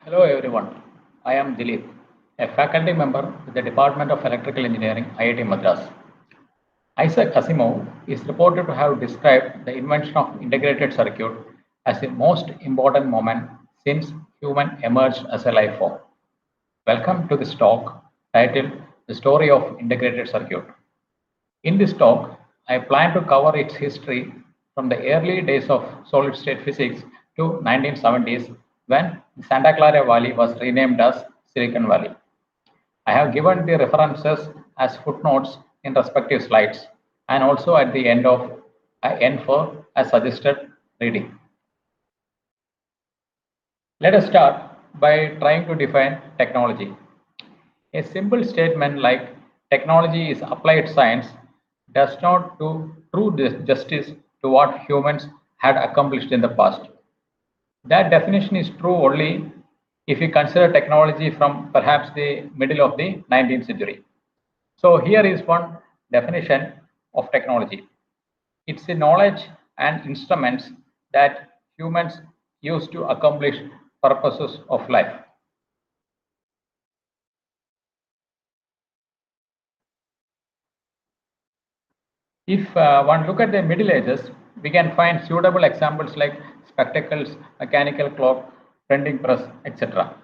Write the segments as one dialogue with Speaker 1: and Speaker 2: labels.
Speaker 1: Hello everyone, I am Deleep, a faculty member with the Department of Electrical Engineering, IIT Madras. Isaac Asimov is reported to have described the invention of integrated circuit as the most important moment since human emerged as a life form. Welcome to this talk titled The Story of Integrated Circuit. In this talk, I plan to cover its history from the early days of solid-state physics to 1970s when the Santa Clara Valley was renamed as Silicon Valley. I have given the references as footnotes in respective slides and also at the end of end for as suggested reading. Let us start by trying to define technology. A simple statement like technology is applied science does not do true justice to what humans had accomplished in the past. That definition is true only if we consider technology from perhaps the middle of the 19th century. So here is one definition of technology. It's the knowledge and instruments that humans use to accomplish purposes of life. If one look at the Middle Ages, we can find suitable examples like spectacles, mechanical clock, printing press, etc.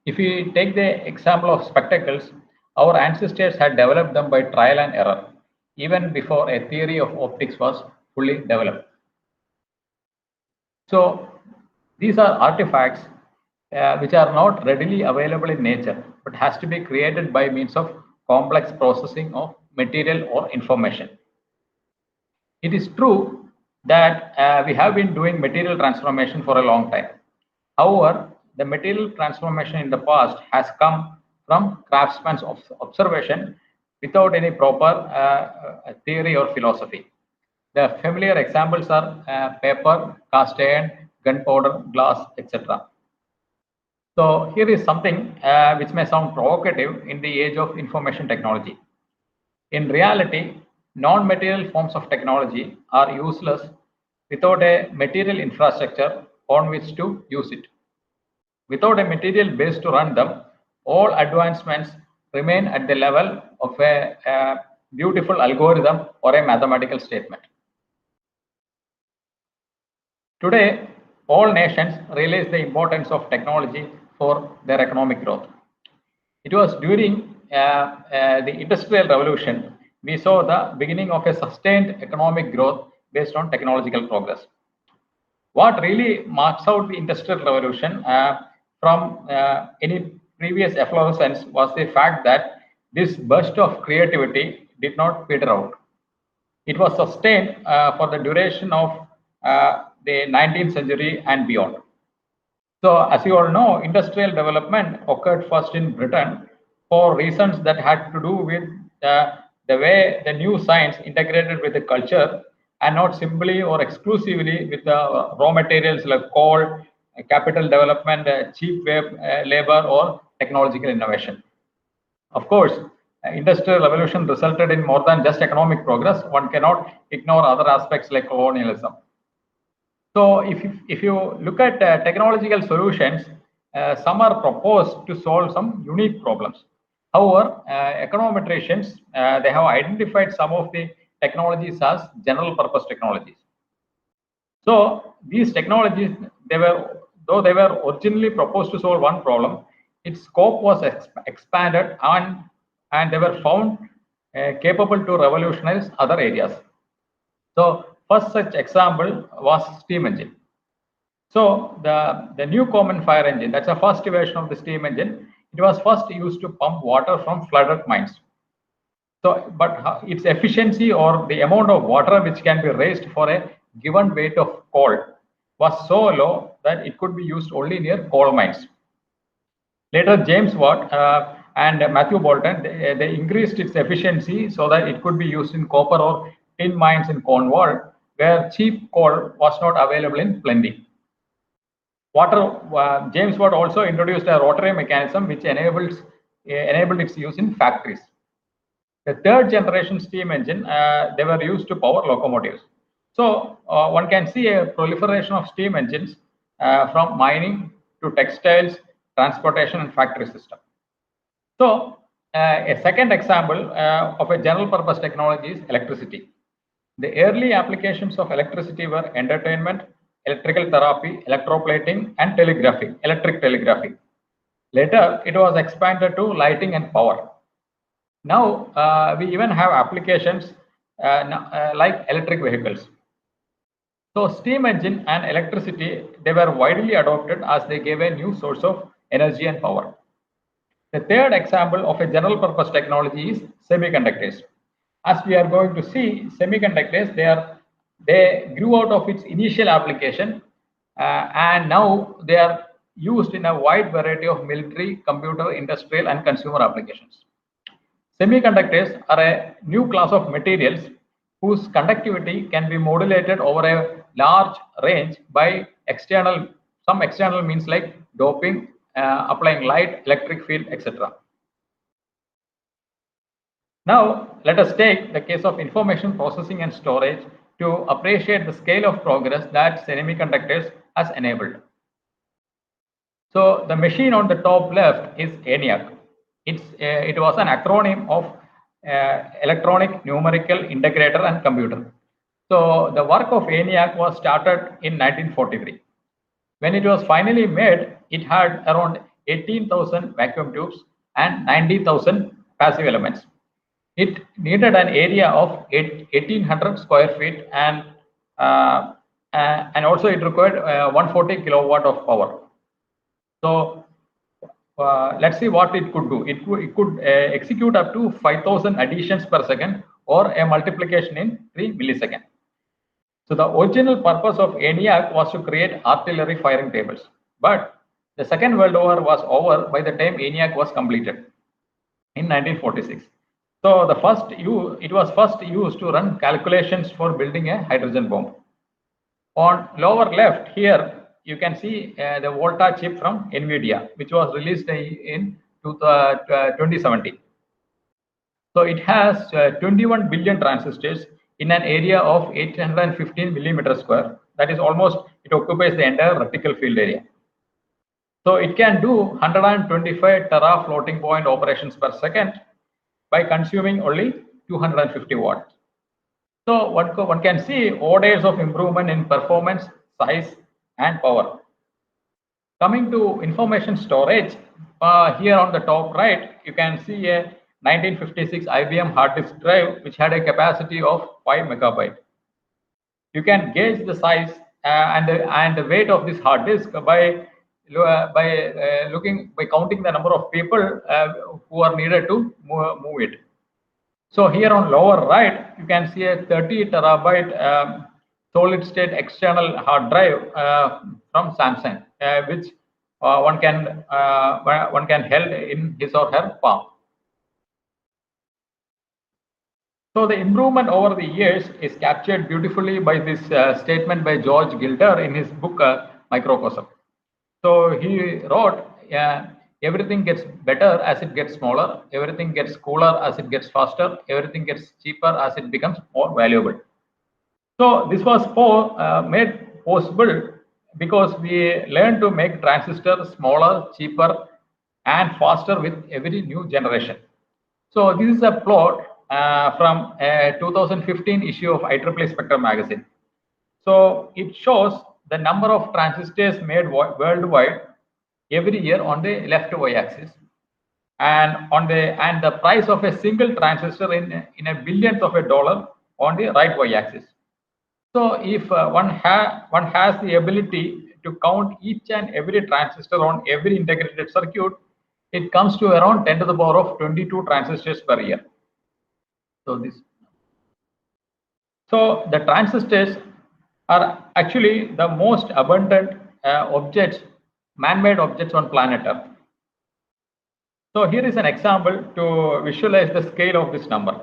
Speaker 1: If we take the example of spectacles, our ancestors had developed them by trial and error, even before a theory of optics was fully developed. So these are artifacts which are not readily available in nature, but has to be created by means of complex processing of material or information. It is true that we have been doing material transformation for a long time. However, the material transformation in the past has come from craftsman's observation without any proper theory or philosophy. The familiar examples are paper, cast iron, gunpowder, glass, etc. So here is something which may sound provocative in the age of information technology. In reality, non-material forms of technology are useless without a material infrastructure on which to use it. Without a material base to run them, all advancements remain at the level of a beautiful algorithm or a mathematical statement. Today, all nations realize the importance of technology for their economic growth. It was during the Industrial Revolution we saw the beginning of a sustained economic growth based on technological progress. What really marks out the Industrial Revolution from any previous efflorescence was the fact that this burst of creativity did not peter out. It was sustained for the duration of the 19th century and beyond. So, as you all know, industrial development occurred first in Britain for reasons that had to do with the way the new science integrated with the culture and not simply or exclusively with the raw materials like coal, capital development, cheap labor, or technological innovation. Of course, industrial revolution resulted in more than just economic progress. One cannot ignore other aspects like colonialism. So if you look at technological solutions, some are proposed to solve some unique problems. However, econometricians, they have identified some of the technologies as general purpose technologies. So these technologies, though they were originally proposed to solve one problem, its scope was expanded and they were found capable to revolutionize other areas. So first such example was steam engine. So the new common fire engine, that's the first version of the steam engine. It was first used to pump water from flooded mines. So, but its efficiency or the amount of water which can be raised for a given weight of coal was so low that it could be used only near coal mines. Later, James Watt and Matthew Bolton, they increased its efficiency so that it could be used in copper or tin mines in Cornwall, where cheap coal was not available in plenty. James Watt also introduced a rotary mechanism which enabled its use in factories. The third generation steam engine, they were used to power locomotives. So one can see a proliferation of steam engines from mining to textiles transportation, and factory system. So a second example of a general purpose technology is electricity. The early applications of electricity were entertainment, electrical therapy, electroplating, and telegraphy, electric telegraphy. Later, it was expanded to lighting and power. Now, we even have applications like electric vehicles. So steam engine and electricity, they were widely adopted as they gave a new source of energy and power. The third example of a general purpose technology is semiconductors. As we are going to see, semiconductors, they grew out of its initial application and now they are used in a wide variety of military, computer, industrial, and consumer applications. Semiconductors are a new class of materials whose conductivity can be modulated over a large range by some external means like doping, applying light, electric field, etc. Now, let us take the case of information processing and storage to appreciate the scale of progress that semiconductors has enabled. So, the machine on the top left is ENIAC. It was an acronym of Electronic Numerical Integrator and Computer. So, the work of ENIAC was started in 1943. When it was finally made, it had around 18,000 vacuum tubes and 90,000 passive elements. It needed an area of 1,800 square feet and also it required 140 kilowatt of power. So let's see what it could do. It could execute up to 5,000 additions per second or a multiplication in 3 milliseconds. So the original purpose of ENIAC was to create artillery firing tables. But the Second World War was over by the time ENIAC was completed in 1946. So it was first used to run calculations for building a hydrogen bomb. On lower left here, you can see the Volta chip from NVIDIA, which was released in 2017. So it has 21 billion transistors in an area of 815 millimeter square. That is almost, it occupies the entire vertical field area. So it can do 125 tera floating point operations per second by consuming only 250 watts. So one can see orders of improvement in performance, size, and power. Coming to information storage, here on the top right, you can see a 1956 IBM hard disk drive which had a capacity of 5 megabyte. You can gauge the size and the weight of this hard disk by counting the number of people who are needed to move it. So here on lower right, you can see a 30 terabyte solid state external hard drive from Samsung, which one can hold in his or her palm. So the improvement over the years is captured beautifully by this statement by George Gilder in his book Microcosm. So he wrote, everything gets better as it gets smaller, everything gets cooler as it gets faster, everything gets cheaper as it becomes more valuable. So this was made possible because we learned to make transistors smaller, cheaper, and faster with every new generation. So this is a plot from a 2015 issue of IEEE Spectrum magazine. So it shows the number of transistors made worldwide every year on the left y-axis, and the price of a single transistor in a billionth of a dollar on the right y-axis. So if one has the ability to count each and every transistor on every integrated circuit, it comes to around 10 to the power of 22 transistors per year. So the transistors are actually the most abundant man-made objects on planet Earth. So here is an example to visualize the scale of this number.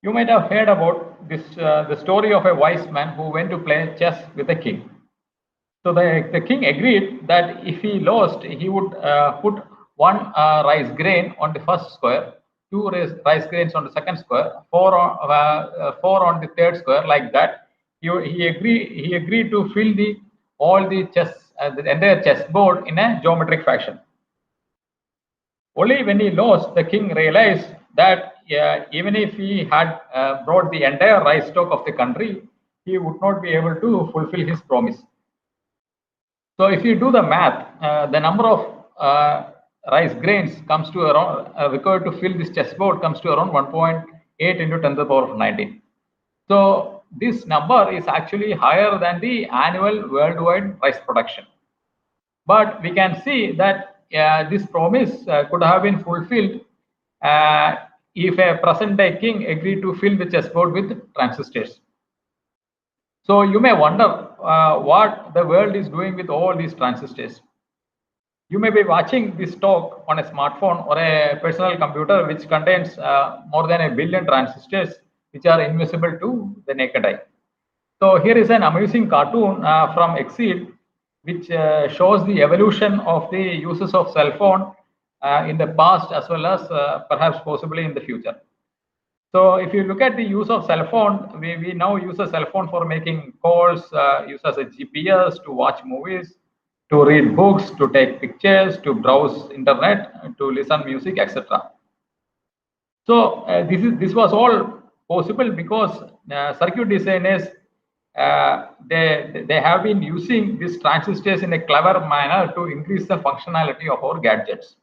Speaker 1: You might have heard about this, the story of a wise man who went to play chess with a king. So the king agreed that if he lost, he would put one rice grain on the first square, two rice grains on the second square, four on the third square, like that. He agreed to fill all the chess the entire chessboard in a geometric fashion. Only when he lost, the king realized that even if he had brought the entire rice stock of the country, he would not be able to fulfill his promise. So if you do the math, the number of rice grains comes to around required to fill this chessboard comes to around 1.8 into 10 to the power of 19. So this number is actually higher than the annual worldwide rice production. But we can see that this promise could have been fulfilled if a present-day king agreed to fill the chessboard with transistors. So you may wonder what the world is doing with all these transistors. You may be watching this talk on a smartphone or a personal computer which contains more than 1 billion transistors which are invisible to the naked eye. So here is an amusing cartoon from Exceed which shows the evolution of the uses of cell phone in the past as well as perhaps possibly in the future. So if you look at the use of cell phone, we now use a cell phone for making calls, use as a GPS to watch movies, to read books, to take pictures, to browse internet, to listen music, etc. So this was all possible because circuit designers they have been using these transistors in a clever manner to increase the functionality of our gadgets.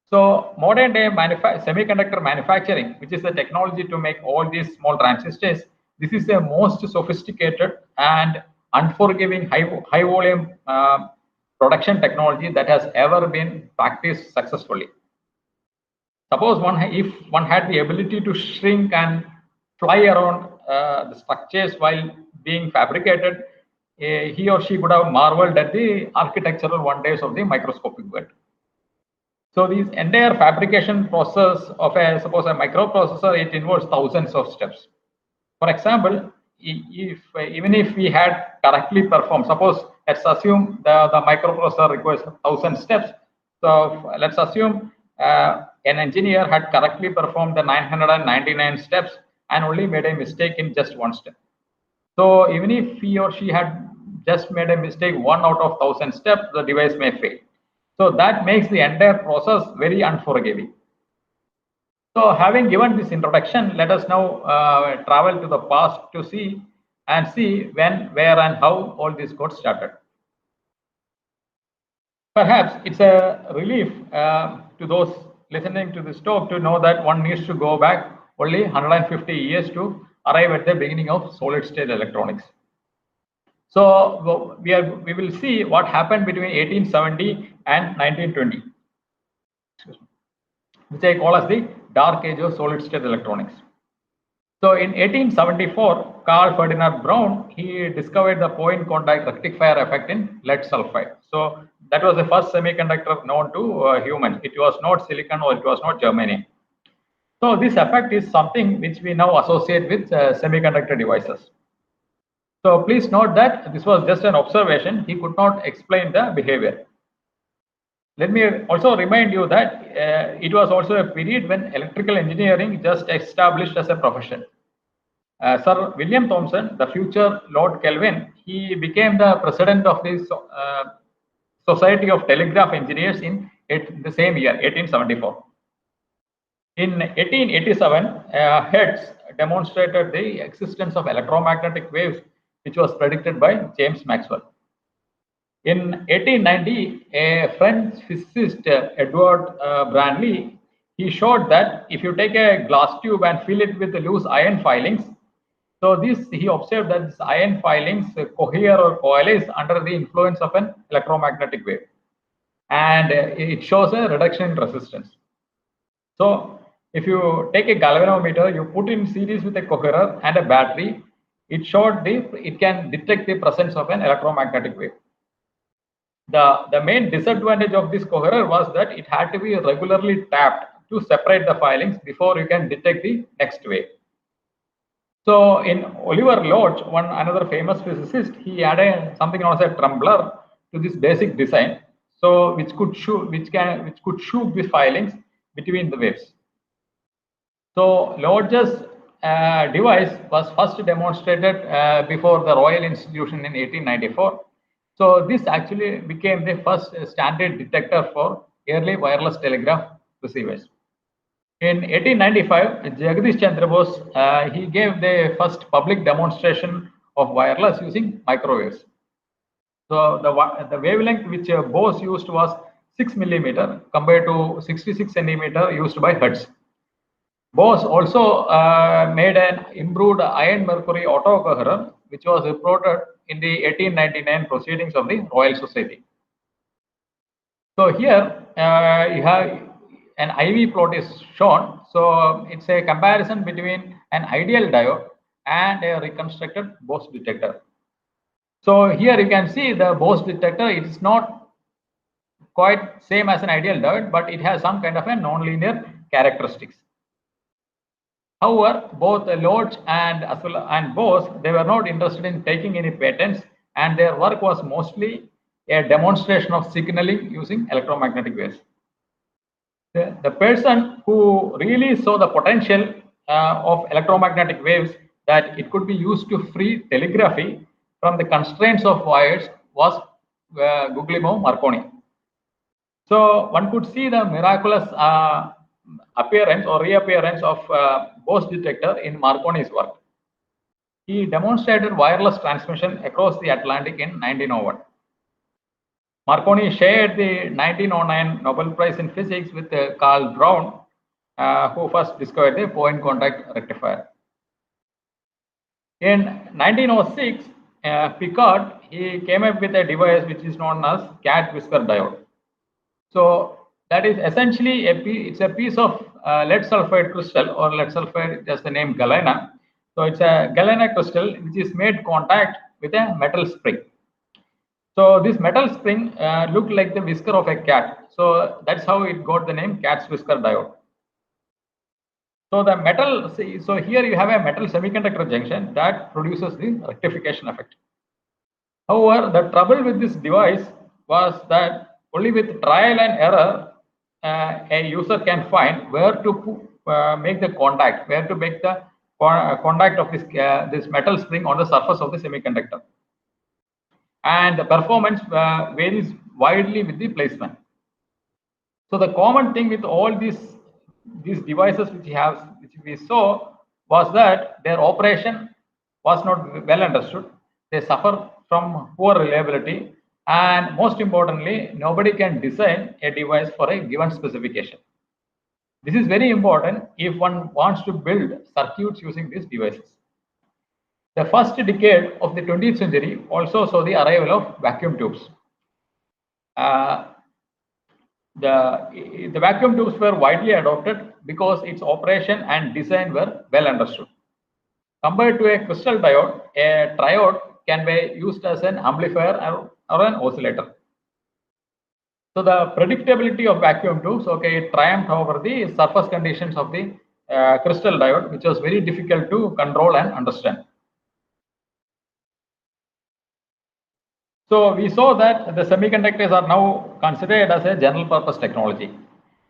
Speaker 1: So modern day semiconductor manufacturing, which is the technology to make all these small transistors, this is the most sophisticated and unforgiving high volume production technology that has ever been practiced successfully. Suppose if one had the ability to shrink and fly around the structures while being fabricated, he or she would have marveled at the architectural wonders of the microscopic world. So this entire fabrication process of suppose a microprocessor, it involves thousands of steps. For example, even if we had correctly performed, suppose let's assume the microprocessor requires 1,000 steps. So let's assume an engineer had correctly performed the 999 steps and only made a mistake in just one step. So even if he or she had just made a mistake 1 out of 1,000 steps, the device may fail. So that makes the entire process very unforgiving. So having given this introduction, let us now travel to the past to see when, where and how all this got started. Perhaps it's a relief to those listening to this talk to know that one needs to go back only 150 years to arrive at the beginning of solid state electronics. So we will see what happened between 1870 and 1920, which I call as the dark age of solid state electronics. So in 1874, Carl Ferdinand Braun, he discovered the point contact rectifier effect in lead sulfide. So that was the first semiconductor known to humans. It was not silicon or it was not germanium. So this effect is something which we now associate with semiconductor devices. So please note that this was just an observation. He could not explain the behavior. Let me also remind you that it was also a period when electrical engineering just established as a profession. Sir William Thomson, the future Lord Kelvin, he became the president of the Society of Telegraph Engineers in the same year, 1874. In 1887, Hertz demonstrated the existence of electromagnetic waves, which was predicted by James Maxwell. In 1890, a French physicist, Edward Branly, he showed that if you take a glass tube and fill it with loose iron filings, so he observed that these iron filings cohere or coalesce under the influence of an electromagnetic wave, and it shows a reduction in resistance. So if you take a galvanometer, you put in series with a coherer and a battery, it can detect the presence of an electromagnetic wave. The main disadvantage of this coherer was that it had to be regularly tapped to separate the filings before you can detect the next wave. So in Oliver Lodge, another famous physicist, he added something known as a trembler to this basic design, so which could shoot the filings between the waves. So Lodge's device was first demonstrated before the Royal Institution in 1894. So this actually became the first standard detector for early wireless telegraph receivers. In 1895, Jagdish Chandra Bose he gave the first public demonstration of wireless using microwaves. So the wavelength which Bose used was 6 millimeter compared to 66 centimeter used by Hertz. Bose also made an improved iron mercury autocoherent, which was reported in the 1899 proceedings of the Royal Society. So here you have an IV plot is shown. So it's a comparison between an ideal diode and a reconstructed Bose detector. So here you can see the Bose detector. It is not quite same as an ideal diode, but it has some kind of a non-linear characteristics. However, both Lodge and Bose, they were not interested in taking any patents, and their work was mostly a demonstration of signaling using electromagnetic waves. The person who really saw the potential of electromagnetic waves that it could be used to free telegraphy from the constraints of wires was Guglielmo Marconi. So one could see the miraculous appearance or reappearance of Bose detector in Marconi's work. He demonstrated wireless transmission across the Atlantic in 1901. Marconi shared the 1909 Nobel Prize in Physics with Carl Brown, who first discovered the point contact rectifier. In 1906, Picard he came up with a device which is known as cat whisker diode. So that is essentially it's a piece of lead sulfide crystal or lead sulfide, just the name galena. So it's a galena crystal which is made contact with a metal spring. So this metal spring looked like the whisker of a cat. So that's how it got the name cat's whisker diode. So the metal, so here you have a metal semiconductor junction that produces the rectification effect. However, the trouble with this device was that only with trial and error, a user can find where to make the contact, where to make the contact of this metal spring on the surface of the semiconductor. And the performance varies widely with the placement. So the common thing with all these devices which we saw was that their operation was not well understood. They suffer from poor reliability, and most importantly, nobody can design a device for a given specification. This is very important if one wants to build circuits using these devices. The first decade of the 20th century also saw the arrival of vacuum tubes. The vacuum tubes were widely adopted because its operation and design were well understood. Compared to a crystal diode, a triode can be used as an amplifier or an oscillator. So the predictability of vacuum tubes, okay, it triumphed over the surface conditions of the crystal diode, which was very difficult to control and understand. So we saw that the semiconductors are now considered as a general purpose technology.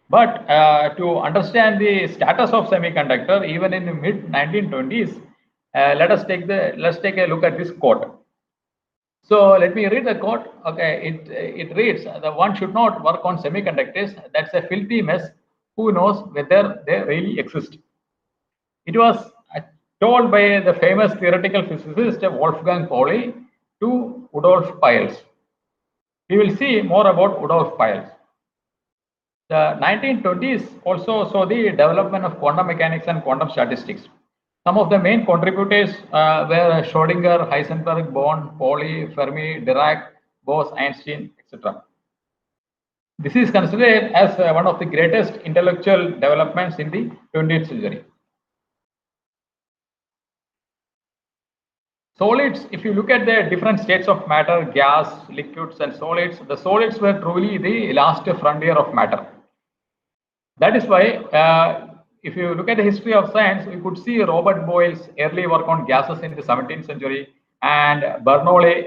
Speaker 1: But to understand the status of semiconductor, even in the mid 1920s, let's take a look at this quote. So let me read the quote. Okay, it reads: "The one should not work on semiconductors. That's a filthy mess. Who knows whether they really exist?" It was told by the famous theoretical physicist Wolfgang Pauli to Rudolf Peierls. We will see more about Rudolf Peierls. The 1920s also saw the development of quantum mechanics and quantum statistics. Some of the main contributors were Schrödinger, Heisenberg, Born, Pauli, Fermi, Dirac, Bose, Einstein, etc. This is considered as one of the greatest intellectual developments in the 20th century. Solids, if you look at the different states of matter, gas, liquids, and solids, the solids were truly the last frontier of matter. That is why, if you look at the history of science, we could see Robert Boyle's early work on gases in the 17th century, and Bernoulli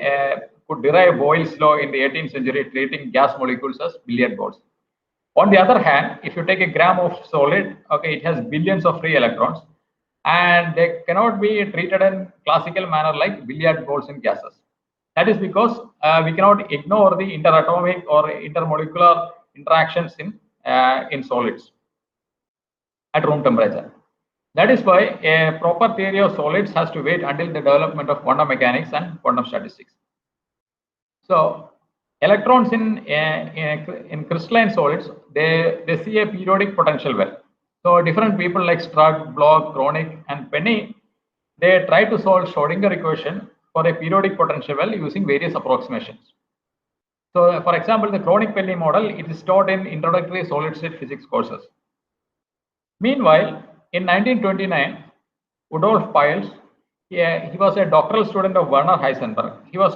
Speaker 1: could derive Boyle's law in the 18th century, treating gas molecules as billiard balls. On the other hand, if you take a gram of solid, okay, it has billions of free electrons, and they cannot be treated in classical manner like billiard balls in gases. That is because we cannot ignore the interatomic or intermolecular interactions in solids at room temperature. That is why a proper theory of solids has to wait until the development of quantum mechanics and quantum statistics. So electrons in crystalline solids, they see a periodic potential well. So different people like Struck, Bloch, Kronig, and Penny, they try to solve Schrodinger equation for a periodic potential well using various approximations. So for example, the Kronig-Penny model, it is taught in introductory solid state physics courses. Meanwhile, in 1929, Rudolf Piles, he was a doctoral student of Werner Heisenberg. He was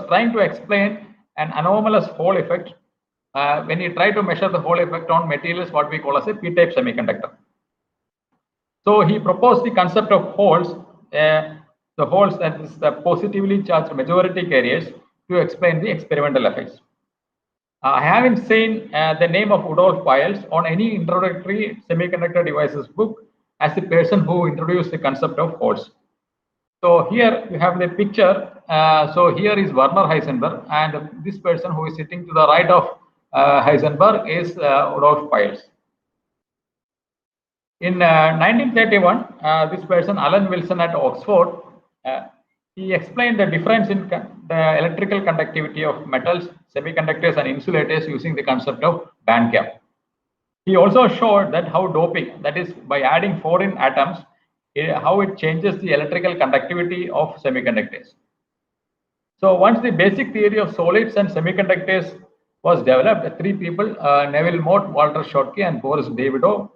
Speaker 1: trying to explain an anomalous Hall effect when he tried to measure the Hall effect on materials what we call as a p-type semiconductor. So he proposed the concept of holes, the holes, that is the positively charged majority carriers, to explain the experimental effects. I haven't seen the name of Rudolf Piles on any introductory semiconductor devices book as the person who introduced the concept of holes. So here you have the picture. So here is Werner Heisenberg, and this person who is sitting to the right of Heisenberg is Rudolf Piles. In 1931, this person, Alan Wilson at Oxford, he explained the difference in the electrical conductivity of metals, semiconductors, and insulators using the concept of band gap. He also showed that how doping, that is by adding foreign atoms, how it changes the electrical conductivity of semiconductors. So once the basic theory of solids and semiconductors was developed, three people, Neville Mott, Walter Schottky, and Boris Davidoff,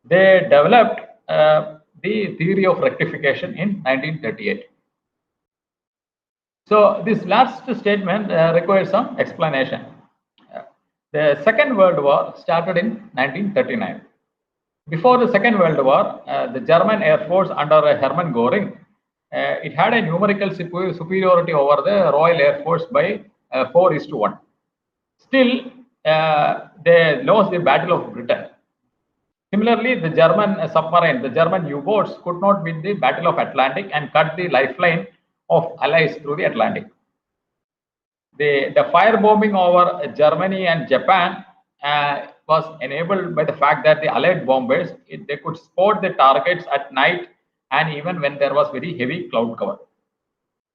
Speaker 1: they developed the theory of rectification in 1938. So this last statement requires some explanation. The Second World War started in 1939. Before the Second World War, the German Air Force under Hermann Göring, it had a numerical superiority over the Royal Air Force by 4:1. Still, they lost the Battle of Britain. Similarly, the German submarine, the German U-boats could not win the Battle of Atlantic and cut the lifeline of Allies through the Atlantic. The firebombing over Germany and Japan was enabled by the fact that the Allied bombers, they could spot the targets at night and even when there was very heavy cloud cover.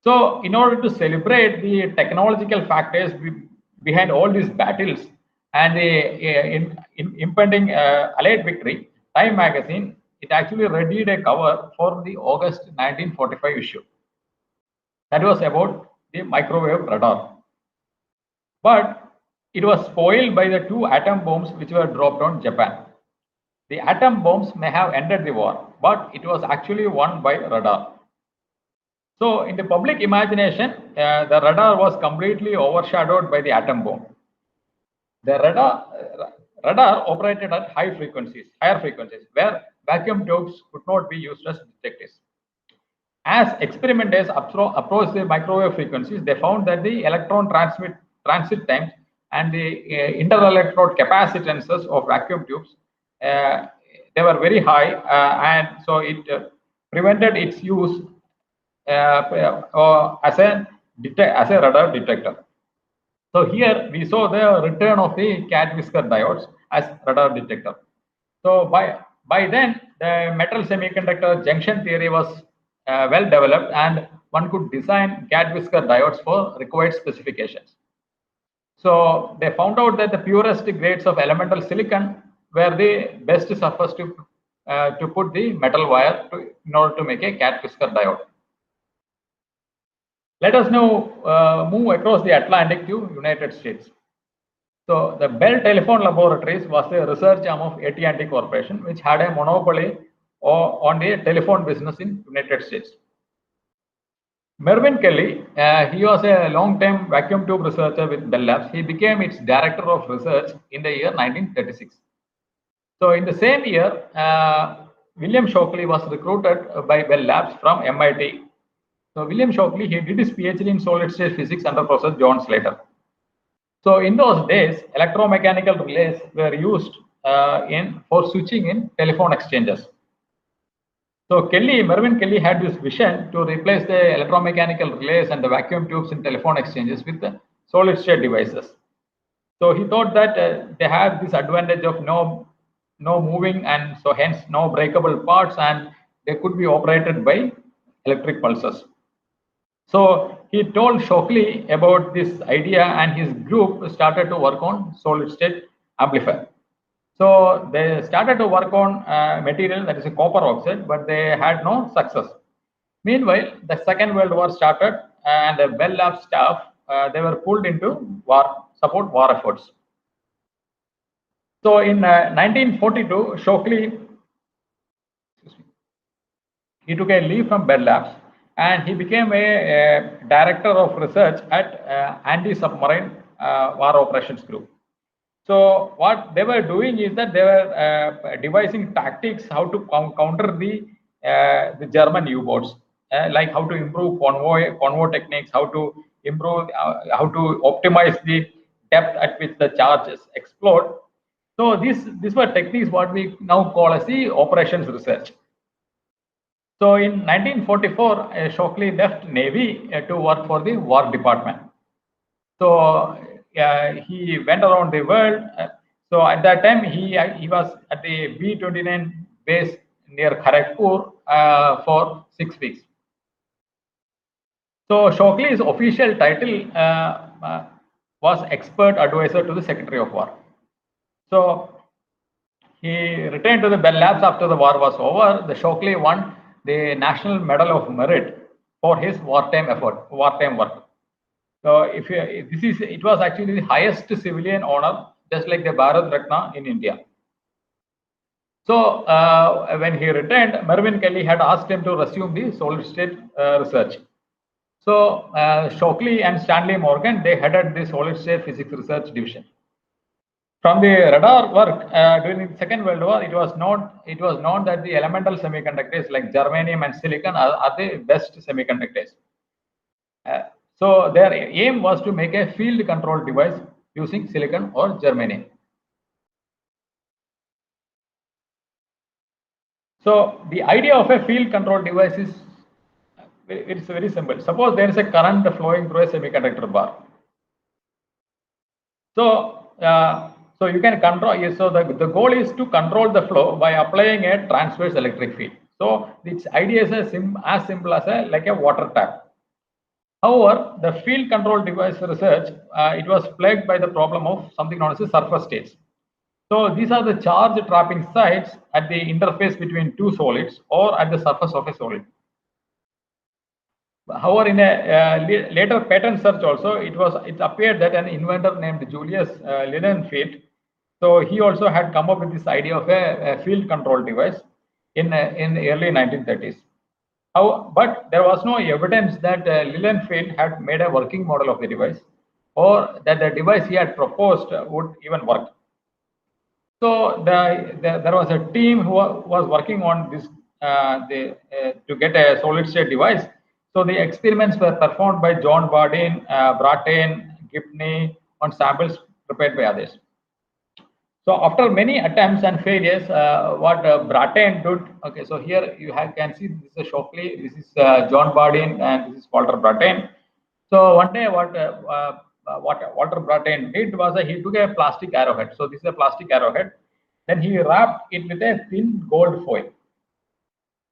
Speaker 1: So in order to celebrate the technological factors behind all these battles and the impending Allied victory, Time magazine, it actually readied a cover for the August 1945 issue. That was about the microwave radar. But it was spoiled by the 2 atom bombs which were dropped on Japan. The atom bombs may have ended the war, but it was actually won by radar. So in the public imagination, the radar was completely overshadowed by the atom bomb. The radar operated at higher frequencies, where vacuum tubes could not be used as detectors. As experimenters approached the microwave frequencies, they found that the electron transit times and the interelectrode capacitances of vacuum tubes, they were very high, and so it prevented its use as a radar detector. So here we saw the return of the cat whisker diodes as radar detector. So by then, the metal semiconductor junction theory was well developed, and one could design cat whisker diodes for required specifications. So they found out that the purest grades of elemental silicon were the best surface to put the metal wire in order to make a cat whisker diode. Let us now move across the Atlantic to United States. So the Bell Telephone Laboratories was a research arm of AT&T Corporation, which had a monopoly on the telephone business in United States. Mervyn Kelly, he was a long-time vacuum tube researcher with Bell Labs. He became its director of research in the year 1936. So in the same year, William Shockley was recruited by Bell Labs from MIT. So William Shockley, he did his PhD in solid-state physics under Professor John Slater. So in those days, electromechanical relays were used for switching in telephone exchanges. So Mervyn Kelly had this vision to replace the electromechanical relays and the vacuum tubes in telephone exchanges with the solid state devices. So he thought that they have this advantage of no moving, and so hence no breakable parts, and they could be operated by electric pulses. So he told Shockley about this idea, and his group started to work on solid state amplifier. So they started to work on material that is a copper oxide, but they had no success. Meanwhile, the Second World War started, and the Bell Labs staff they were pulled into support war efforts. So in 1942, Shockley he took a leave from Bell Labs, and he became a director of research at Anti-Submarine War Operations Group. So what they were doing is that they were devising tactics how to counter the German U-boats, like how to improve convoy techniques, how to improve, how to optimize the depth at which the charges explode. So these were techniques what we now call as the operations research. So in 1944, Shockley left Navy to work for the War Department. So he went around the world. So at that time, he was at the B-29 base near Kharagpur for 6 weeks. So Shockley's official title was expert advisor to the Secretary of War. So he returned to the Bell Labs after the war was over. The Shockley won the National Medal of Merit for his wartime work. So it was actually the highest civilian honor, just like the Bharat Ratna in India. So when he returned, Mervyn Kelly had asked him to resume the solid state research. So Shockley and Stanley Morgan, they headed the solid state physics research division. From the radar work during the Second World War, it was known that the elemental semiconductors like germanium and silicon are the best semiconductors. So their aim was to make a field control device using silicon or germanium. So the idea of a field control device is it's very simple. Suppose there is a current flowing through a semiconductor bar. So you can control. So the goal is to control the flow by applying a transverse electric field. So its idea is as simple as like a water tap. However, the field control device research it was plagued by the problem of something known as the surface states. So these are the charge trapping sites at the interface between two solids or at the surface of a solid. However, in a later patent search also, it appeared that an inventor named Julius Lilienfeld, so he also had come up with this idea of a field control device in the early 1930s. But there was no evidence that Lilienfeld had made a working model of the device, or that the device he had proposed would even work. So there was a team who was working on this to get a solid state device. So the experiments were performed by John Brattain, Gibney on samples prepared by others. So after many attempts and failures, what Brattain did, okay, so here you can see this is Shockley, this is John Bardeen, and this is Walter Brattain. So one day what Walter Brattain did was he took a plastic arrowhead. So this is a plastic arrowhead. Then he wrapped it with a thin gold foil.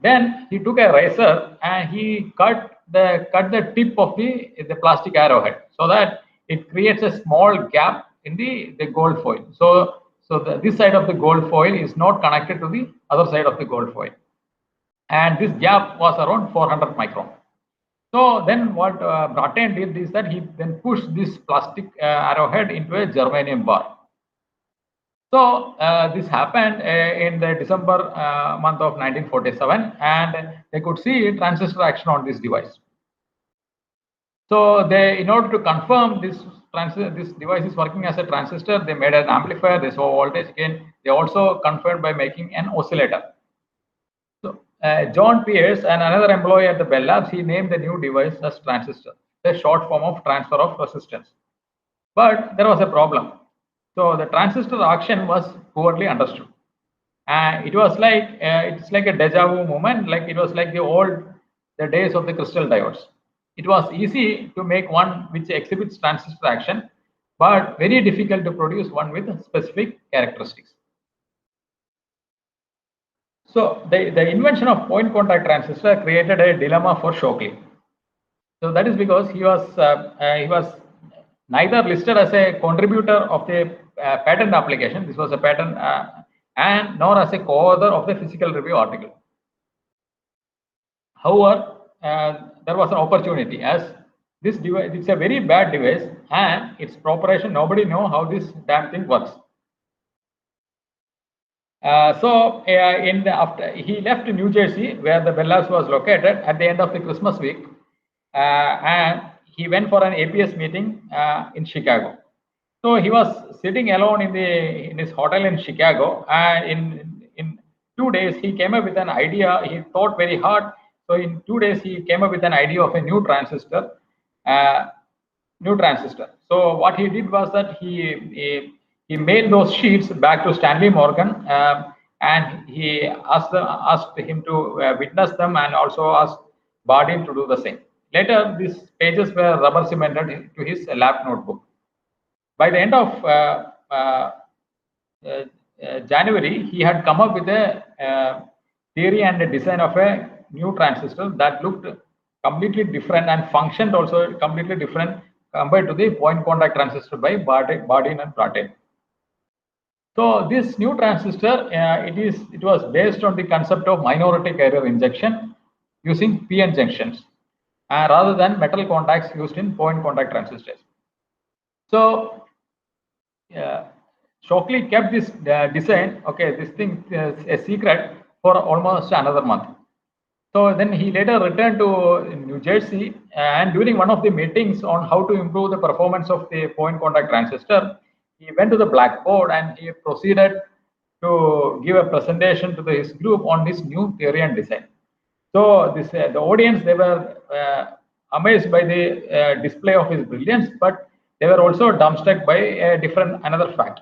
Speaker 1: Then he took a razor and he cut the tip of the plastic arrowhead so that it creates a small gap in the gold foil. So this side of the gold foil is not connected to the other side of the gold foil, and this gap was around 400 micron. So then what Brattain did is that he then pushed this plastic arrowhead into a germanium bar. So this happened in the December month of 1947, and they could see transistor action on this device. So in order to confirm this device is working as a transistor, they made an amplifier. They saw voltage again. They also confirmed by making an oscillator. So John Pierce and another employee at the Bell Labs, he named the new device as transistor, the short form of transfer of resistance. But there was a problem. So the transistor action was poorly understood. It was like it's like a deja vu moment. Like it was like the days of the crystal diodes. It was easy to make one which exhibits transistor action, but very difficult to produce one with specific characteristics. So the invention of point contact transistor created a dilemma for Shockley. So that is because he was neither listed as a contributor of the patent application. This was a patent, and nor as a co-author of the physical review article. However, there was an opportunity as this device, it's a very bad device, and its preparation, nobody know how this damn thing works. After he left New Jersey, where the Bell Labs was located, at the end of the Christmas week, and he went for an APS meeting in Chicago. So he was sitting alone in his hotel in Chicago, and in 2 days he came up with an idea. He thought very hard. So in 2 days he came up with an idea of a new transistor. Uh, So what he did was that he mailed those sheets back to Stanley Morgan, and he asked him to witness them, and also asked Bardeen to do the same. Later, these pages were rubber cemented to his lab notebook. By the end of January, he had come up with a theory and a design of a new transistor that looked completely different and functioned also completely different compared to the point contact transistor by Bardeen and Praten. So this new transistor, it was based on the concept of minority carrier injection using PN junctions, rather than metal contacts used in point contact transistors. So Shockley kept this design, this thing a secret for almost another month. So then he later returned to New Jersey, and during one of the meetings on how to improve the performance of the point contact transistor, he went to the blackboard and he proceeded to give a presentation to his group on this new theory and design. So the audience, they were amazed by the display of his brilliance, but they were also dumbstruck by another fact.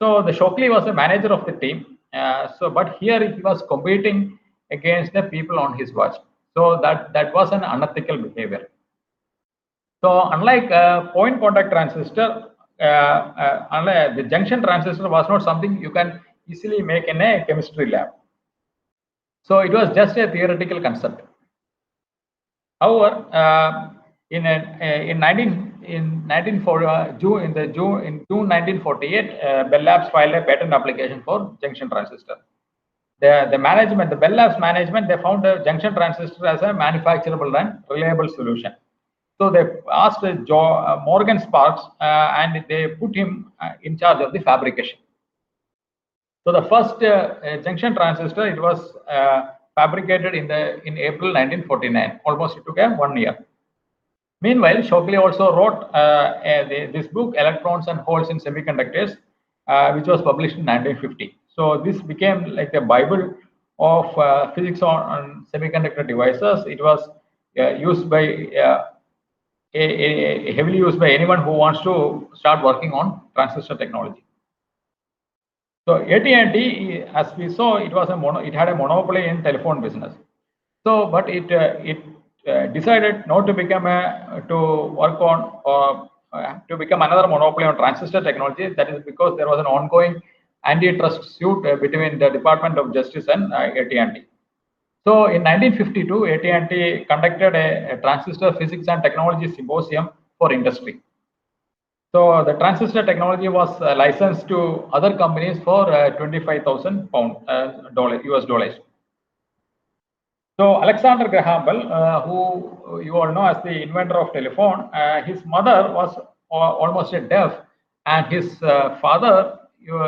Speaker 1: So the Shockley was a manager of the team. But here he was competing against the people on his watch. So that was an unethical behavior. So unlike point contact transistor, unlike the junction transistor was not something you can easily make in a chemistry lab. So it was just a theoretical concept. However, in June 1948, Bell Labs filed a patent application for junction transistor. The Bell Labs management, they found the junction transistor as a manufacturable and reliable solution. So they asked Morgan Sparks, and they put him in charge of the fabrication. So the first junction transistor, it was fabricated in April 1949. Almost it took 1 year. Meanwhile, Shockley also wrote this book, Electrons and Holes in Semiconductors, which was published in 1950. So this became like the Bible of physics on semiconductor devices. It was used by heavily used by anyone who wants to start working on transistor technology. So AT&T, as we saw, it had a monopoly in telephone business. So, but it decided not to become to become another monopoly on transistor technology. That is because there was an ongoing antitrust suit between the Department of Justice and AT&T. So in 1952, AT&T conducted a transistor physics and technology symposium for industry. So the transistor technology was licensed to other companies for $25,000 US dollars. So Alexander Graham Bell, who you all know as the inventor of telephone, his mother was almost a deaf, and his father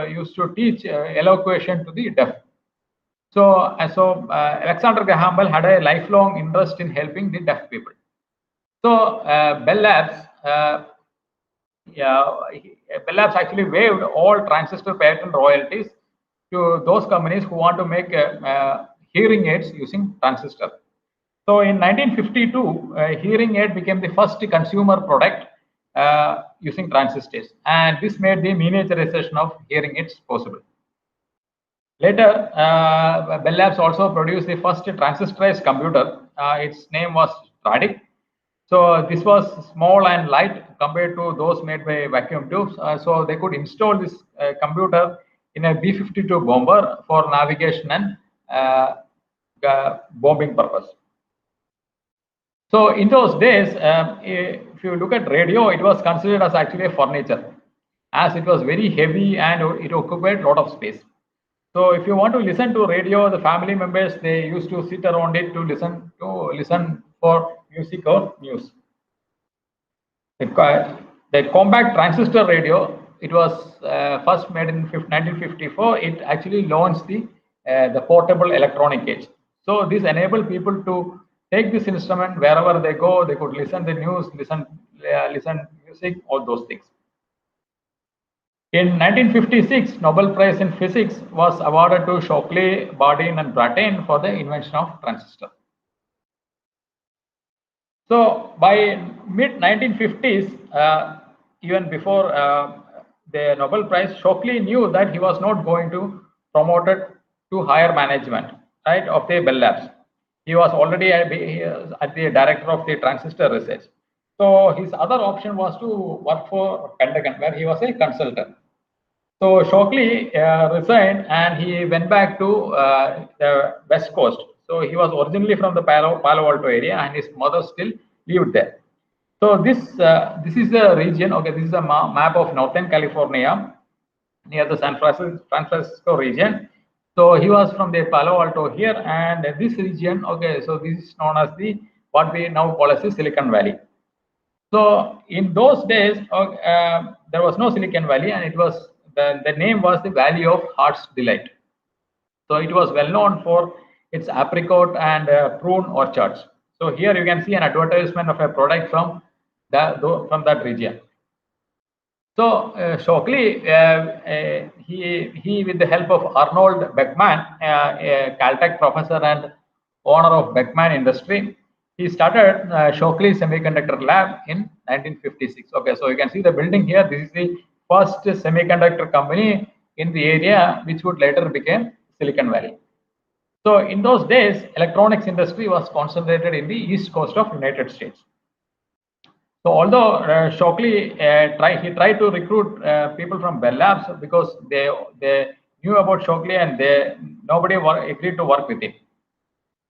Speaker 1: used to teach elocution to the deaf. So Alexander Graham Bell had a lifelong interest in helping the deaf people. So Bell Labs actually waived all transistor patent royalties to those companies who want to make hearing aids using transistor. So in 1952, hearing aid became the first consumer product using transistors, and this made the miniaturization of hearing aids possible. Later, Bell Labs also produced the first transistorized computer. Its name was Radic. So this was small and light compared to those made by vacuum tubes. So they could install this computer in a B-52 bomber for navigation and bombing purpose. So in those days, if you look at radio, it was considered as actually a furniture, as it was very heavy and it occupied a lot of space. So if you want to listen to radio, the family members, they used to sit around it to listen for music or news. The compact transistor radio, it was first made in 1954. It actually launched the portable electronic age. So this enabled people to take this instrument wherever they go. They could listen the news, listen music, all those things. In 1956, Nobel Prize in Physics was awarded to Shockley, Bardeen, and Brattain for the invention of transistor. So by mid 1950s, even before the Nobel Prize, Shockley knew that he was not going to promote it to higher management, right, of the Bell Labs. He was already at the director of the transistor research. So his other option was to work for Pentagon, where he was a consultant. So Shockley resigned and he went back to the West Coast. So he was originally from the Palo Alto area, and his mother still lived there. So this is the region. Okay, this is a map of Northern California near the San Francisco region. So he was from the Palo Alto here, and this region. Okay, so this is known as the what we now call as the Silicon Valley. So in those days, there was no Silicon Valley, and it was the name was the Valley of Heart's Delight. So it was well known for its apricot and prune orchards. So here you can see an advertisement of a product from that region. So Shockley, he with the help of Arnold Beckman, a Caltech professor and owner of Beckman Industry, he started Shockley Semiconductor Lab in 1956. Okay, so you can see the building here. This is the first semiconductor company in the area, which would later become Silicon Valley. So in those days, electronics industry was concentrated in the east coast of United States. So although Shockley tried to recruit people from Bell Labs because they knew about Shockley and nobody agreed to work with him.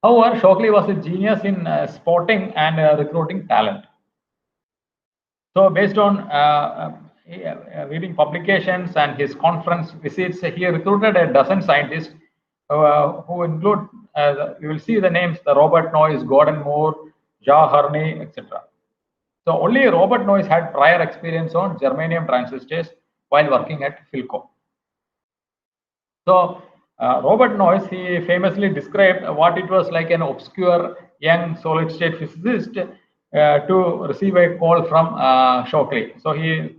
Speaker 1: However, Shockley was a genius in spotting and recruiting talent. So based on reading publications and his conference visits, he recruited a dozen scientists who include, you will see the names, the Robert Noyce, Gordon Moore, Ja Hurney, etc. So only Robert Noyce had prior experience on germanium transistors while working at Philco. So Robert Noyce, he famously described what it was like an obscure young solid state physicist to receive a call from Shockley. So he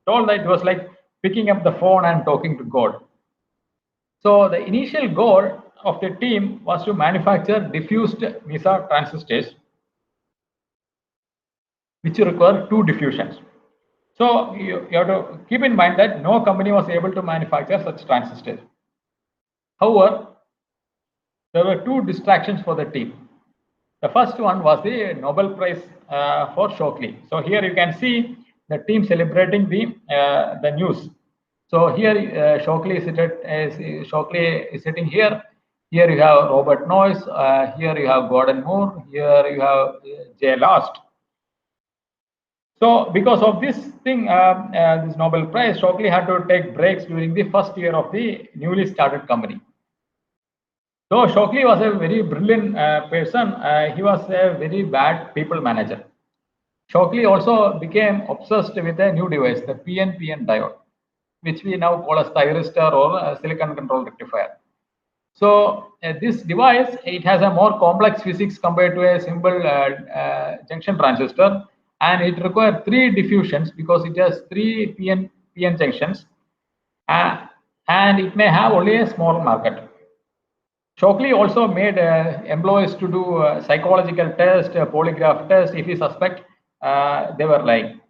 Speaker 1: told that it was like picking up the phone and talking to God. So the initial goal of the team was to manufacture diffused MESA transistors, which require two diffusions. So you have to keep in mind that no company was able to manufacture such transistors. However, there were two distractions for the team. The first one was the Nobel Prize for Shockley. So here you can see the team celebrating the news. So here Shockley is sitting here. Here you have Robert Noyce. Here you have Gordon Moore. Here you have Jay Last. So because of this thing, this Nobel Prize, Shockley had to take breaks during the first year of the newly started company. So Shockley was a very brilliant person. He was a very bad people manager. Shockley also became obsessed with a new device, the PNPN diode, which we now call as thyristor or a silicon control rectifier. So this device, it has a more complex physics compared to a simple junction transistor, and it requires three diffusions because it has three PN junctions, and it may have only a small market. Shockley also made employees to do psychological test, polygraph test if he suspect they were lying.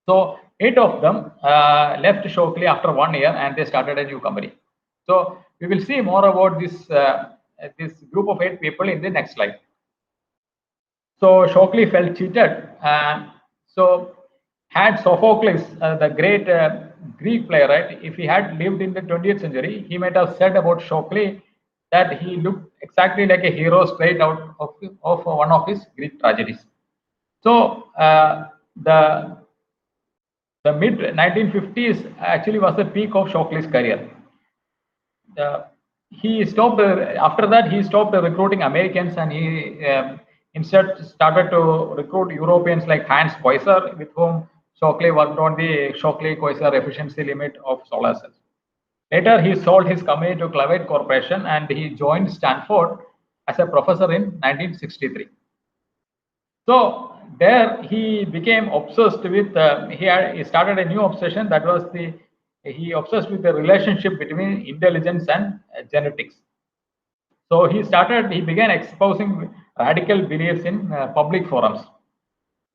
Speaker 1: So 8 of them left Shockley after 1 year and they started a new company. So We will see more about this group of 8 people in the next slide. So Shockley felt cheated. So had Sophocles, the great Greek playwright, if he had lived in the 20th century, he might have said about Shockley that he looked exactly like a hero straight out of one of his Greek tragedies. So the mid 1950s actually was the peak of Shockley's career. He stopped after that. He stopped recruiting Americans, and he instead started to recruit Europeans like Hans Koisser, with whom Shockley worked on the Shockley-Koisser efficiency limit of solar cells. Later, he sold his company to Clavate Corporation, and he joined Stanford as a professor in 1963. So there he became obsessed with. He started a new obsession, that was he obsessed with the relationship between intelligence and genetics. So he began exposing radical beliefs in public forums.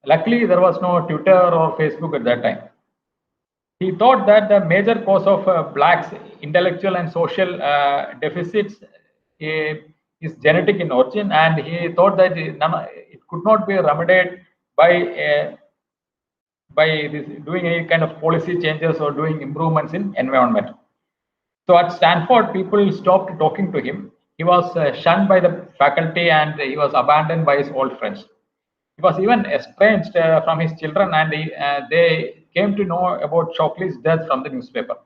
Speaker 1: Luckily, there was no Twitter or Facebook at that time. He thought that the major cause of blacks' intellectual and social deficits is genetic in origin, and he thought that it could not be remedied by doing any kind of policy changes or doing improvements in environment. So at Stanford, people stopped talking to him. He was shunned by the faculty, and he was abandoned by his old friends. He was even estranged from his children, and they came to know about Shockley's death from the newspaper.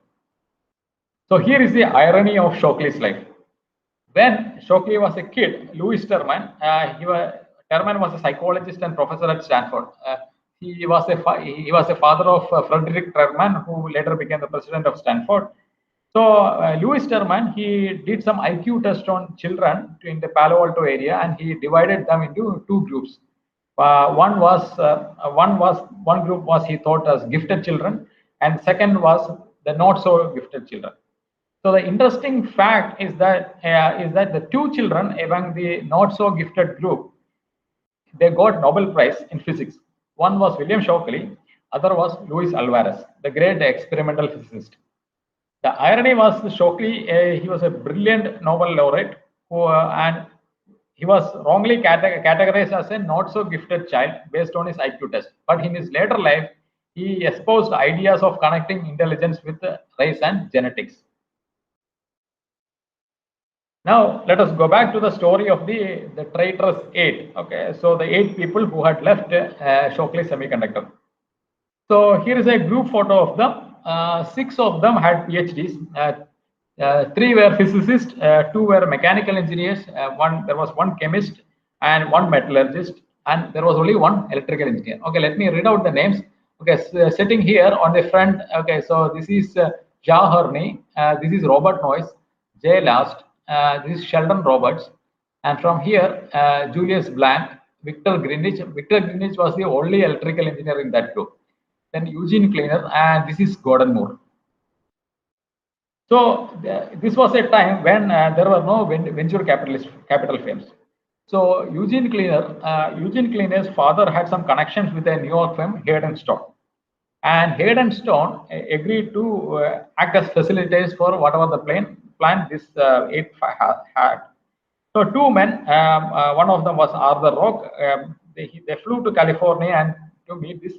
Speaker 1: So here is the irony of Shockley's life. When Shockley was a kid, Louis Terman, Terman was a psychologist and professor at Stanford. He was a father of Frederick Terman, who later became the president of Stanford. So Louis Terman, he did some IQ test on children in the Palo Alto area, and he divided them into 2 groups. One group was he thought as gifted children, and second was the not so gifted children. So the interesting fact is that the 2 children among the not so gifted group, they got Nobel Prize in physics. One was William Shockley, other was Luis Alvarez, the great experimental physicist. The irony was Shockley, he was a brilliant Nobel laureate and he was wrongly categorized as a not so gifted child based on his IQ test. But in his later life, he espoused ideas of connecting intelligence with race and genetics. Now let us go back to the story of the traitorous 8. Okay, so the 8 people who had left Shockley Semiconductor. So here is a group photo of them. 6 of them had PhDs. 3 were physicists, 2 were mechanical engineers, there was 1 chemist and 1 metallurgist, and there was only 1 electrical engineer. Okay, let me read out the names. Okay, so sitting here on the front. Okay, so this is Ja Herney, this is Robert Noyce, Jay Last, this is Sheldon Roberts, and from here Julius Blank, Victor Greenwich. Victor Greenwich was the only electrical engineer in that group. Then Eugene Kleiner, and this is Gordon Moore. So this was a time when there were no venture capital firms. So Eugene Kleiner's father had some connections with a New York firm, Hayden Stone, and Hayden Stone agreed to act as facilitators for whatever the plan this 8 had. So 2 men, one of them was Arthur Rock. They flew to California and to meet this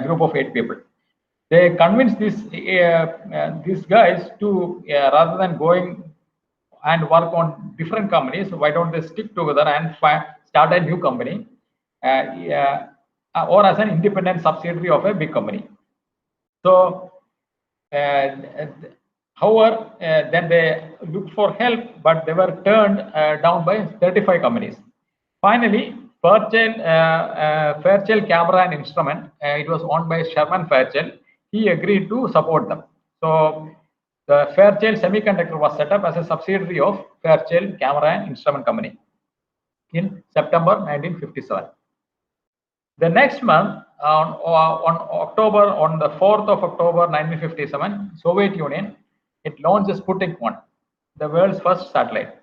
Speaker 1: group of 8 people. They convinced these guys to rather than going and work on different companies, why don't they stick together and start a new company or as an independent subsidiary of a big company. So however, then they looked for help, but they were turned down by 35 companies. Finally, Fairchild Camera and Instrument, it was owned by Sherman Fairchild. He agreed to support them. So the Fairchild Semiconductor was set up as a subsidiary of Fairchild Camera and Instrument Company in September 1957. The next month, on the 4th of October 1957, Soviet Union, it launched Sputnik 1, the world's first satellite.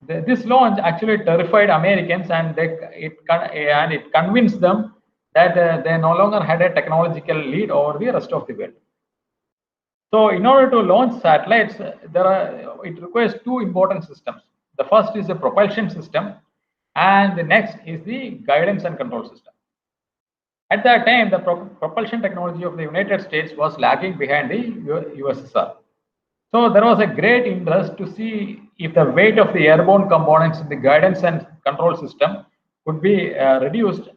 Speaker 1: This launch actually terrified Americans, and it convinced them that they no longer had a technological lead over the rest of the world. So in order to launch satellites, it requires two important systems. The first is the propulsion system, and the next is the guidance and control system. At that time, the propulsion technology of the United States was lagging behind the USSR. So there was a great interest to see if the weight of the airborne components in the guidance and control system could be reduced,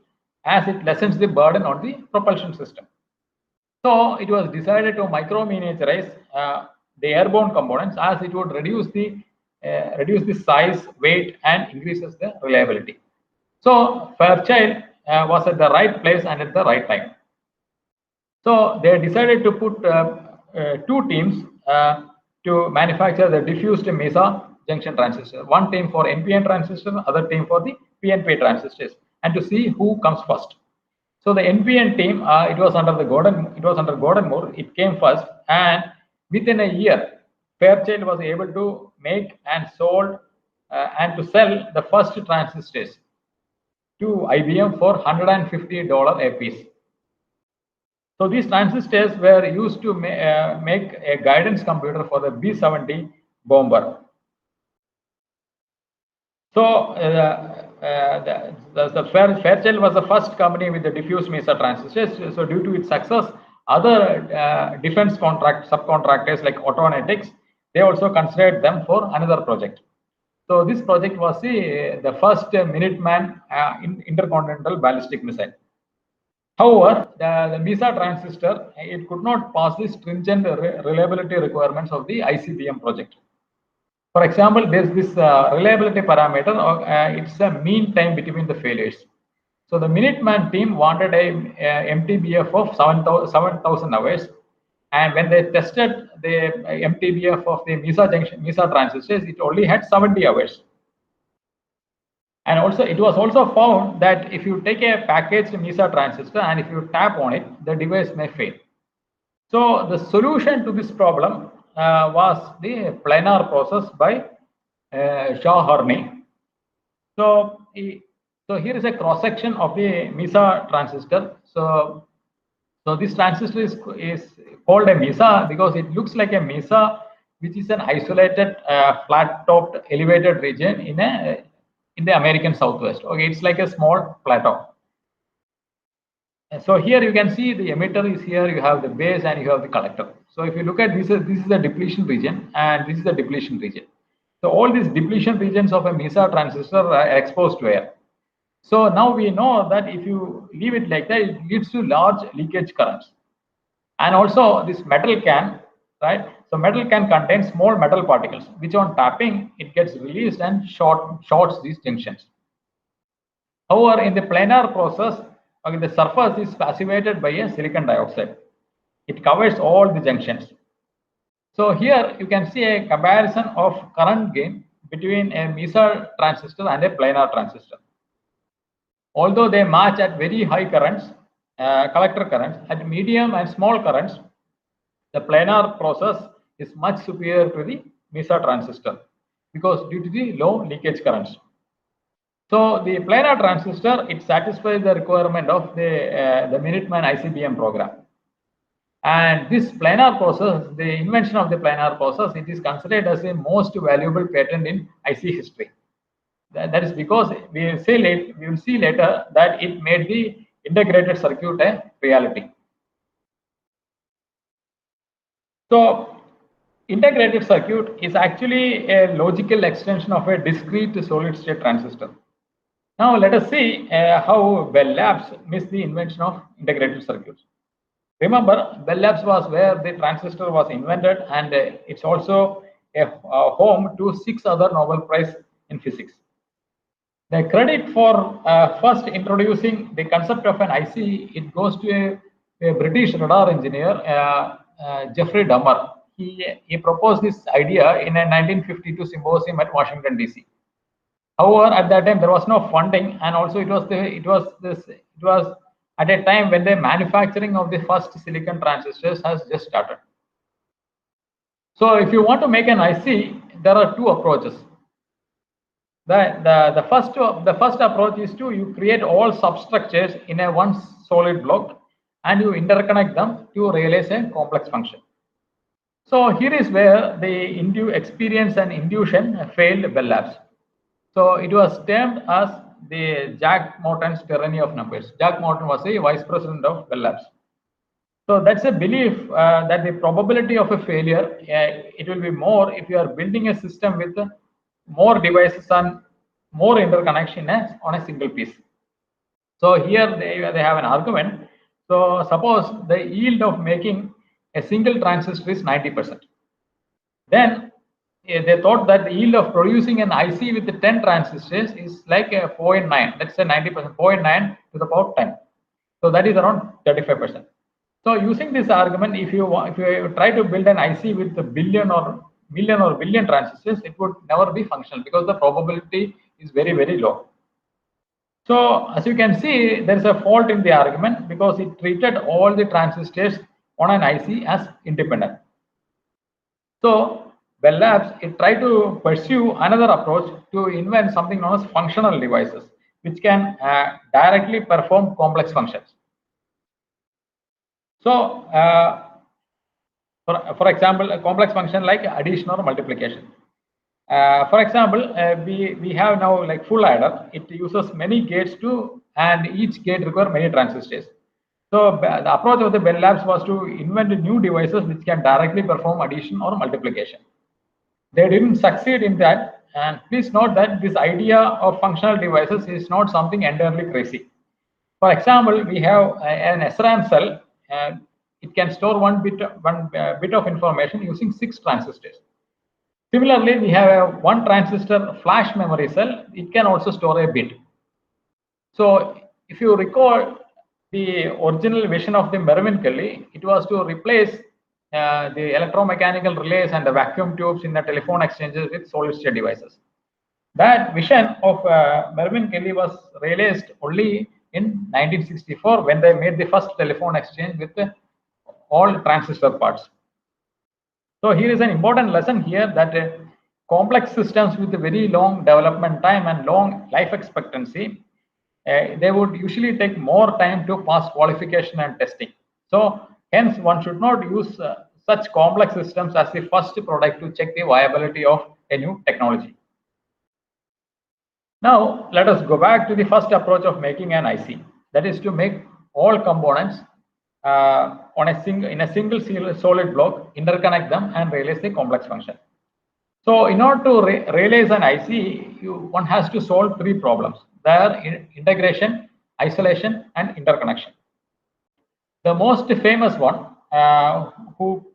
Speaker 1: as it lessens the burden on the propulsion system. So it was decided to micro-miniaturize the airborne components, as it would reduce the size, weight, and increases the reliability. So Fairchild was at the right place and at the right time. So they decided to put two teams to manufacture the diffused MESA junction transistor. One team for NPN transistors, other team for the PNP transistors, and to see who comes first. So the NPN team, it was under Gordon Moore. It came first, and within a year, Fairchild was able to make and sold and to sell the first transistors to IBM for $150 a piece. So these transistors were used to make a guidance computer for the B-70 bomber. So Fairchild was the first company with the diffuse MESA transistors. So due to its success, other defense subcontractors like Autonetics, they also considered them for another project. So this project was the first Minuteman intercontinental ballistic missile. However, the MESA transistor, it could not pass the stringent reliability requirements of the ICBM project. For example, there's this reliability parameter, it's a mean time between the failures. So the Minuteman team wanted a MTBF of 7,000 hours. And when they tested the MTBF of the MESA transistors, it only had 70 hours. And also, it was also found that if you take a packaged MESA transistor and if you tap on it, the device may fail. So the solution to this problem was the planar process by Shaw-Hurney. So here is a cross section of the MESA transistor. So this transistor is called a MESA because it looks like a MESA, which is an isolated flat-topped elevated region in the American Southwest. Okay, it's like a small plateau. And so here you can see the emitter is here, you have the base and you have the collector. So if you look at this is the depletion region and this is the depletion region. So all these depletion regions of a MESA transistor are exposed to air. So now we know that if you leave it like that, it leads to large leakage currents. And also this metal can, right? So metal can contain small metal particles, which on tapping, it gets released and shorts these junctions. However, in the planar process, okay, the surface is passivated by a silicon dioxide. It covers all the junctions. So here you can see a comparison of current gain between a MESA transistor and a planar transistor. Although they match at very high currents, collector currents, at medium and small currents, the planar process is much superior to the MESA transistor because due to the low leakage currents. So the planar transistor, it satisfies the requirement of the Minuteman ICBM program. And this planar process, the invention of the planar process, it is considered as the most valuable patent in IC history. That is because we will see later that it made the integrated circuit a reality. So integrated circuit is actually a logical extension of a discrete solid state transistor. Now let us see how Bell Labs missed the invention of integrated circuits. Remember, Bell Labs was where the transistor was invented, and it's also a home to 6 other Nobel Prize in physics. The credit for first introducing the concept of an IC, it goes to a British radar engineer, Geoffrey Dummer. He proposed this idea in a 1952 symposium at Washington, D.C. However, at that time there was no funding, and also it was at a time when the manufacturing of the first silicon transistors has just started. So if you want to make an IC, there are two approaches. The first approach is to you create all substructures in a one solid block and you interconnect them to realize a complex function. So here is where the experience and intuition failed Bell Labs. So it was termed as the Jack Morton's tyranny of numbers. Jack Morton was the vice president of Bell Labs. So that's a belief that the probability of a failure, it will be more if you are building a system with more devices and more interconnection on a single piece. So here they have an argument. So suppose the yield of making a single transistor is 90%. Then they thought that the yield of producing an IC with the 10 transistors is like a 0.9. Let's say 90%, 0.9 to the power 10. So that is around 35%. So using this argument, if you try to build an IC with a billion or million or billion transistors, it would never be functional because the probability is very, very low. So as you can see, there is a fault in the argument because it treated all the transistors on an IC as independent. So Bell Labs, it tried to pursue another approach to invent something known as functional devices, which can directly perform complex functions. So for example, a complex function like addition or multiplication. For example, we have now like full adder. It uses many gates and each gate requires many transistors. So the approach of the Bell Labs was to invent new devices which can directly perform addition or multiplication. They didn't succeed in that, and please note that this idea of functional devices is not something entirely crazy. For example, we have an SRAM cell. It can store one bit of information using 6 transistors. Similarly, we have a 1 transistor flash memory cell. It can also store a bit. So if you recall the original vision of the Mervyn Kelly, it was to replace the electromechanical relays and the vacuum tubes in the telephone exchanges with solid state devices. That vision of Mervyn Kelly was realized only in 1964 when they made the first telephone exchange with all transistor parts. So here is an important lesson here that complex systems with a very long development time and long life expectancy, they would usually take more time to pass qualification and testing. So hence one should not use such complex systems as the first product to check the viability of a new technology. Now let us go back to the first approach of making an IC, that is to make all components in a single solid block, interconnect them and realize the complex function. So in order to realize an IC, one has to solve 3 problems. They are integration, isolation and interconnection. The most famous one who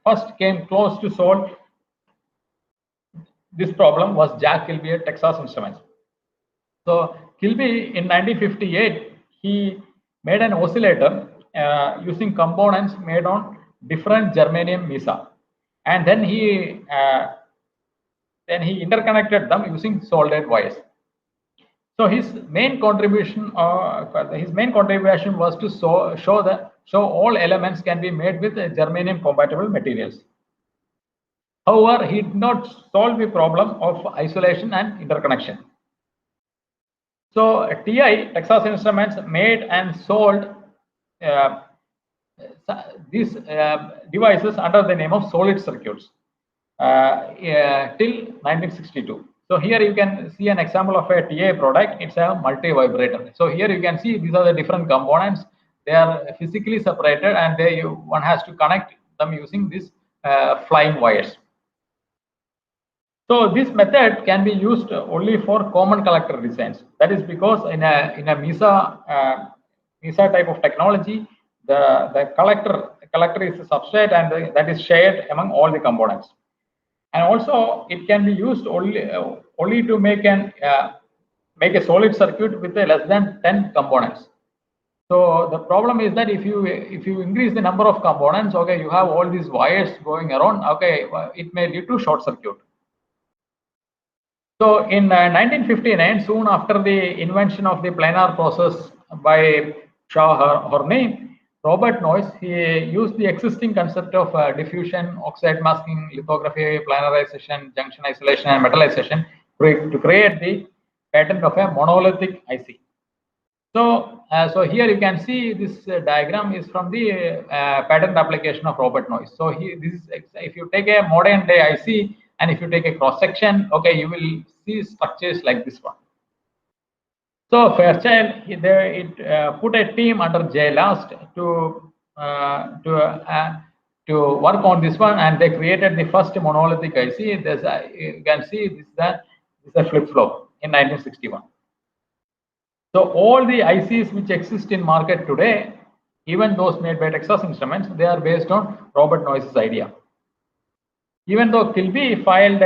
Speaker 1: first came close to solve this problem was Jack Kilby at Texas Instruments. So Kilby in 1958, he made an oscillator using components made on different germanium mesa, and then he interconnected them using soldered wires. So his main contribution was to show all elements can be made with germanium compatible materials. However, he did not solve the problem of isolation and interconnection. So TI, Texas Instruments, made and sold these devices under the name of solid circuits till 1962. So here you can see an example of a TA product. It's a multi-vibrator. So here you can see these are the different components. They are physically separated, and one has to connect them using these flying wires. So this method can be used only for common collector designs. That is because in a MESA type of technology, the collector is a substrate, and that is shared among all the components. And also it can be used only to make a solid circuit with less than 10 components. So the problem is that if you increase the number of components, okay, you have all these wires going around, okay, it may lead to short circuit. So in 1959, soon after the invention of the planar process by Shaw Horney, Robert Noyce, he used the existing concept of diffusion, oxide masking, lithography, planarization, junction isolation, and metallization to create the patent of a monolithic IC. So So here you can see this diagram is from the patent application of Robert Noyce. So this is, if you take a modern day IC and if you take a cross section, okay, you will see structures like this one. So Fairchild, it put a team under J Last to work on this one, and they created the first monolithic IC. There's you can see this is a flip flop in 1961. So all the ICs which exist in market today, even those made by Texas Instruments, they are based on Robert Noyce's idea. Even though Kilby filed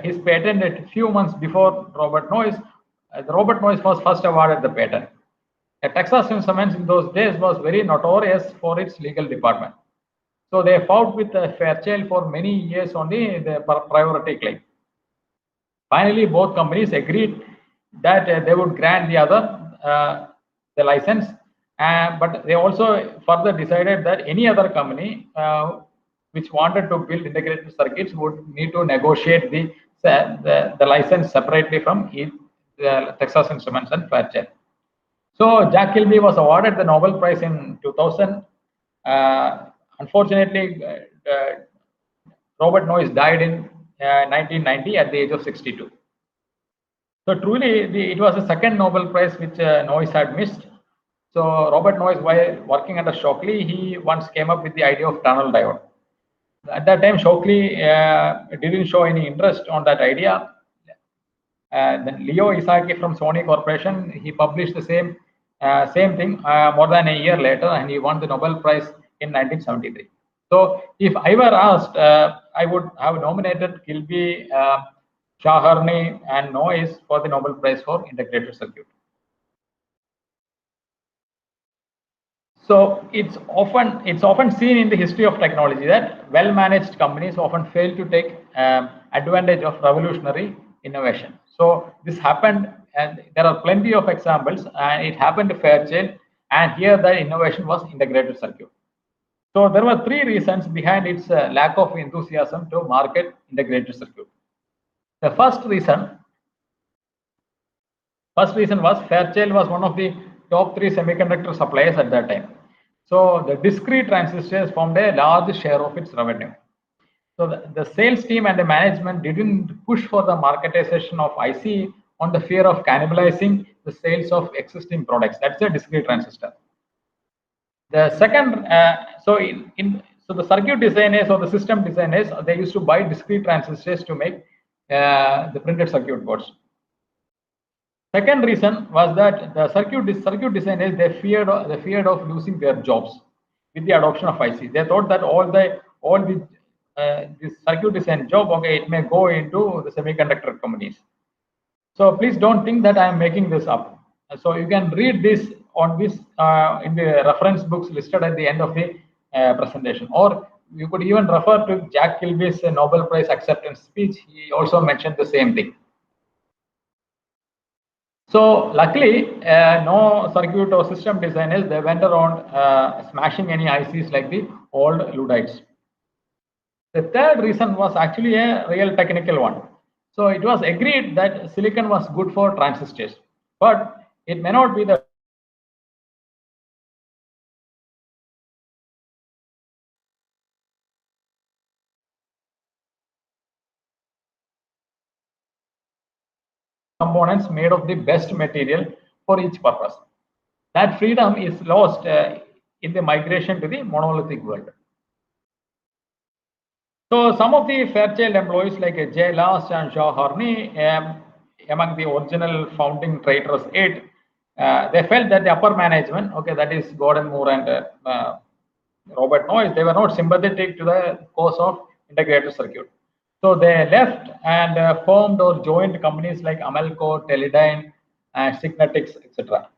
Speaker 1: his patent a few months before Robert Noyce, Robert Noyce was first awarded the patent. Texas Instruments in those days was very notorious for its legal department. So they fought with Fairchild for many years on the priority claim. Finally, both companies agreed that they would grant the other the license, but they also further decided that any other company which wanted to build integrated circuits would need to negotiate the license separately from Texas Instruments and Fairchild. So Jack Kilby was awarded the Nobel Prize in 2000. Unfortunately, Robert Noyce died in 1990 at the age of 62. So truly, it was the second Nobel Prize which Noyce had missed. So Robert Noyce, while working under Shockley, he once came up with the idea of tunnel diode. At that time, Shockley didn't show any interest on that idea. Then Leo Isaki from Sony Corporation, he published the same thing more than a year later, and he won the Nobel Prize in 1973. So if I were asked, I would have nominated Kilby, Shahorny, and Noyce for the Nobel Prize for integrated circuit. So it's often seen in the history of technology that well-managed companies often fail to take advantage of revolutionary innovation. So this happened, and there are plenty of examples, and it happened to Fairchild, and here the innovation was integrated circuit. So there were three reasons behind its lack of enthusiasm to market integrated circuit. The first reason was Fairchild was one of the top 3 semiconductor suppliers at that time. So the discrete transistors formed a large share of its revenue. So the sales team and the management didn't push for the marketization of IC on the fear of cannibalizing the sales of existing products. That's a discrete transistor. The second, so the circuit designers or the system designers, they used to buy discrete transistors to make the printed circuit boards. Second reason was that the circuit designers, they feared of losing their jobs with the adoption of IC. They thought that all this circuit design job, okay, it may go into the semiconductor companies. So please don't think that I am making this up. So you can read this on this in the reference books listed at the end of the presentation, or you could even refer to Jack Kilby's Nobel Prize acceptance speech. He also mentioned the same thing. So luckily, no circuit or system designers, they went around smashing any ICs like the old Luddites. The third reason was actually a real technical one. So it was agreed that silicon was good for transistors, but it may not be the components made of the best material for each purpose. That freedom is lost in the migration to the monolithic world. So some of the Fairchild employees like J. Last and Shahorny, among the original founding traitors 8, they felt that the upper management, okay, that is Gordon Moore and Robert Noyce, they were not sympathetic to the cause of integrated circuit. So they left and formed or joined companies like Amelco, Teledyne, and Signetics, etc.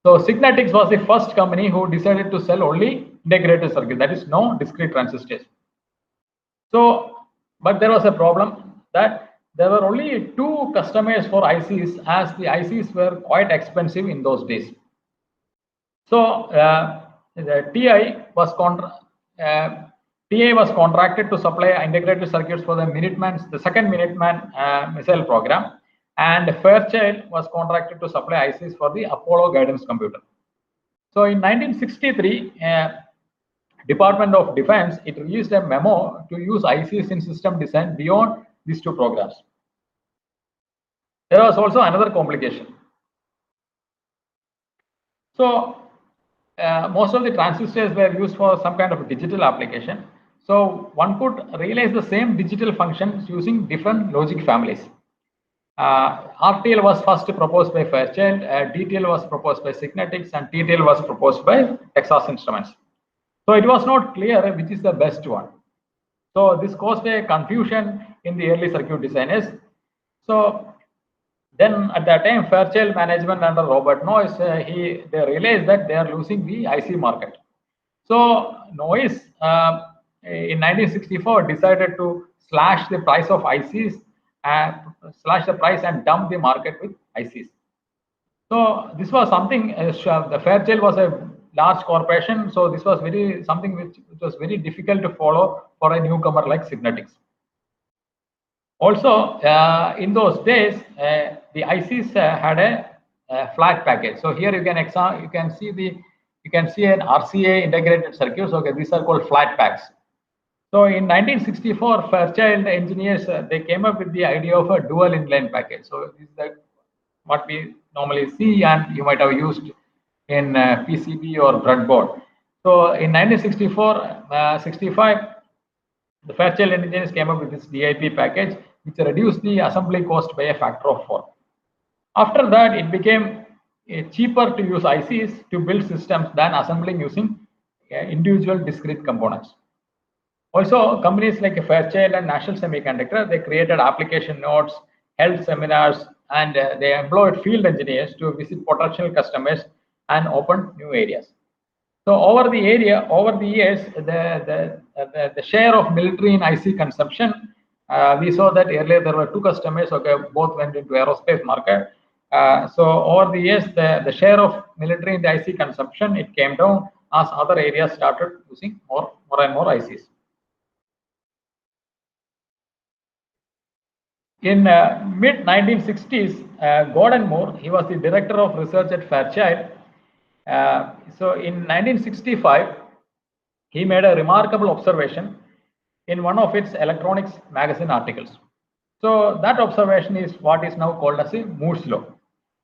Speaker 1: So Signetics was the first company who decided to sell only integrated circuit, that is no discrete transistors. So, but there was a problem that there were only 2 customers for ICs, as the ICs were quite expensive in those days. So the TI was contracted to supply integrated circuits for the second Minuteman missile program. and Fairchild was contracted to supply ICs for the Apollo guidance computer. So in 1963, Department of Defense, it released a memo to use ICs in system design beyond these two programs. There was also another complication. So most of the transistors were used for some kind of digital application. So one could realize the same digital functions using different logic families. RTL was first proposed by Fairchild, DTL was proposed by Signetics, and TTL was proposed by Texas Instruments. So it was not clear which is the best one. So this caused a confusion in the early circuit designers. So then at that time, Fairchild management under Robert Noyce, they realized that they are losing the IC market. So Noyce in 1964 decided to slash the price of ICs, slash the price and dump the market with ICs. So this was something, the Fairchild was a large corporation, so this was something which was very difficult to follow for a newcomer like Signetics. Also, in those days, the ICs had a flat package. So here you can see an RCA integrated circuits. Okay, these are called flat packs. So in 1964, Fairchild engineers they came up with the idea of a dual inline package. So this is what we normally see, and you might have used in PCB or breadboard. So in 1965, the Fairchild engineers came up with this DIP package, which reduced the assembly cost by a factor of 4. After that, it became cheaper to use ICs to build systems than assembling using individual discrete components. Also, companies like Fairchild and National Semiconductor, they created application notes, held seminars, and they employed field engineers to visit potential customers and open new areas. So over the years, the share of military in IC consumption, we saw that earlier there were two customers. Okay, both went into aerospace market. So over the years, the share of military in the IC consumption, it came down as other areas started using more and more ICs. In mid 1960s, Gordon Moore, he was the director of research at Fairchild. So in 1965, he made a remarkable observation in one of its electronics magazine articles. So that observation is what is now called as a Moore's law.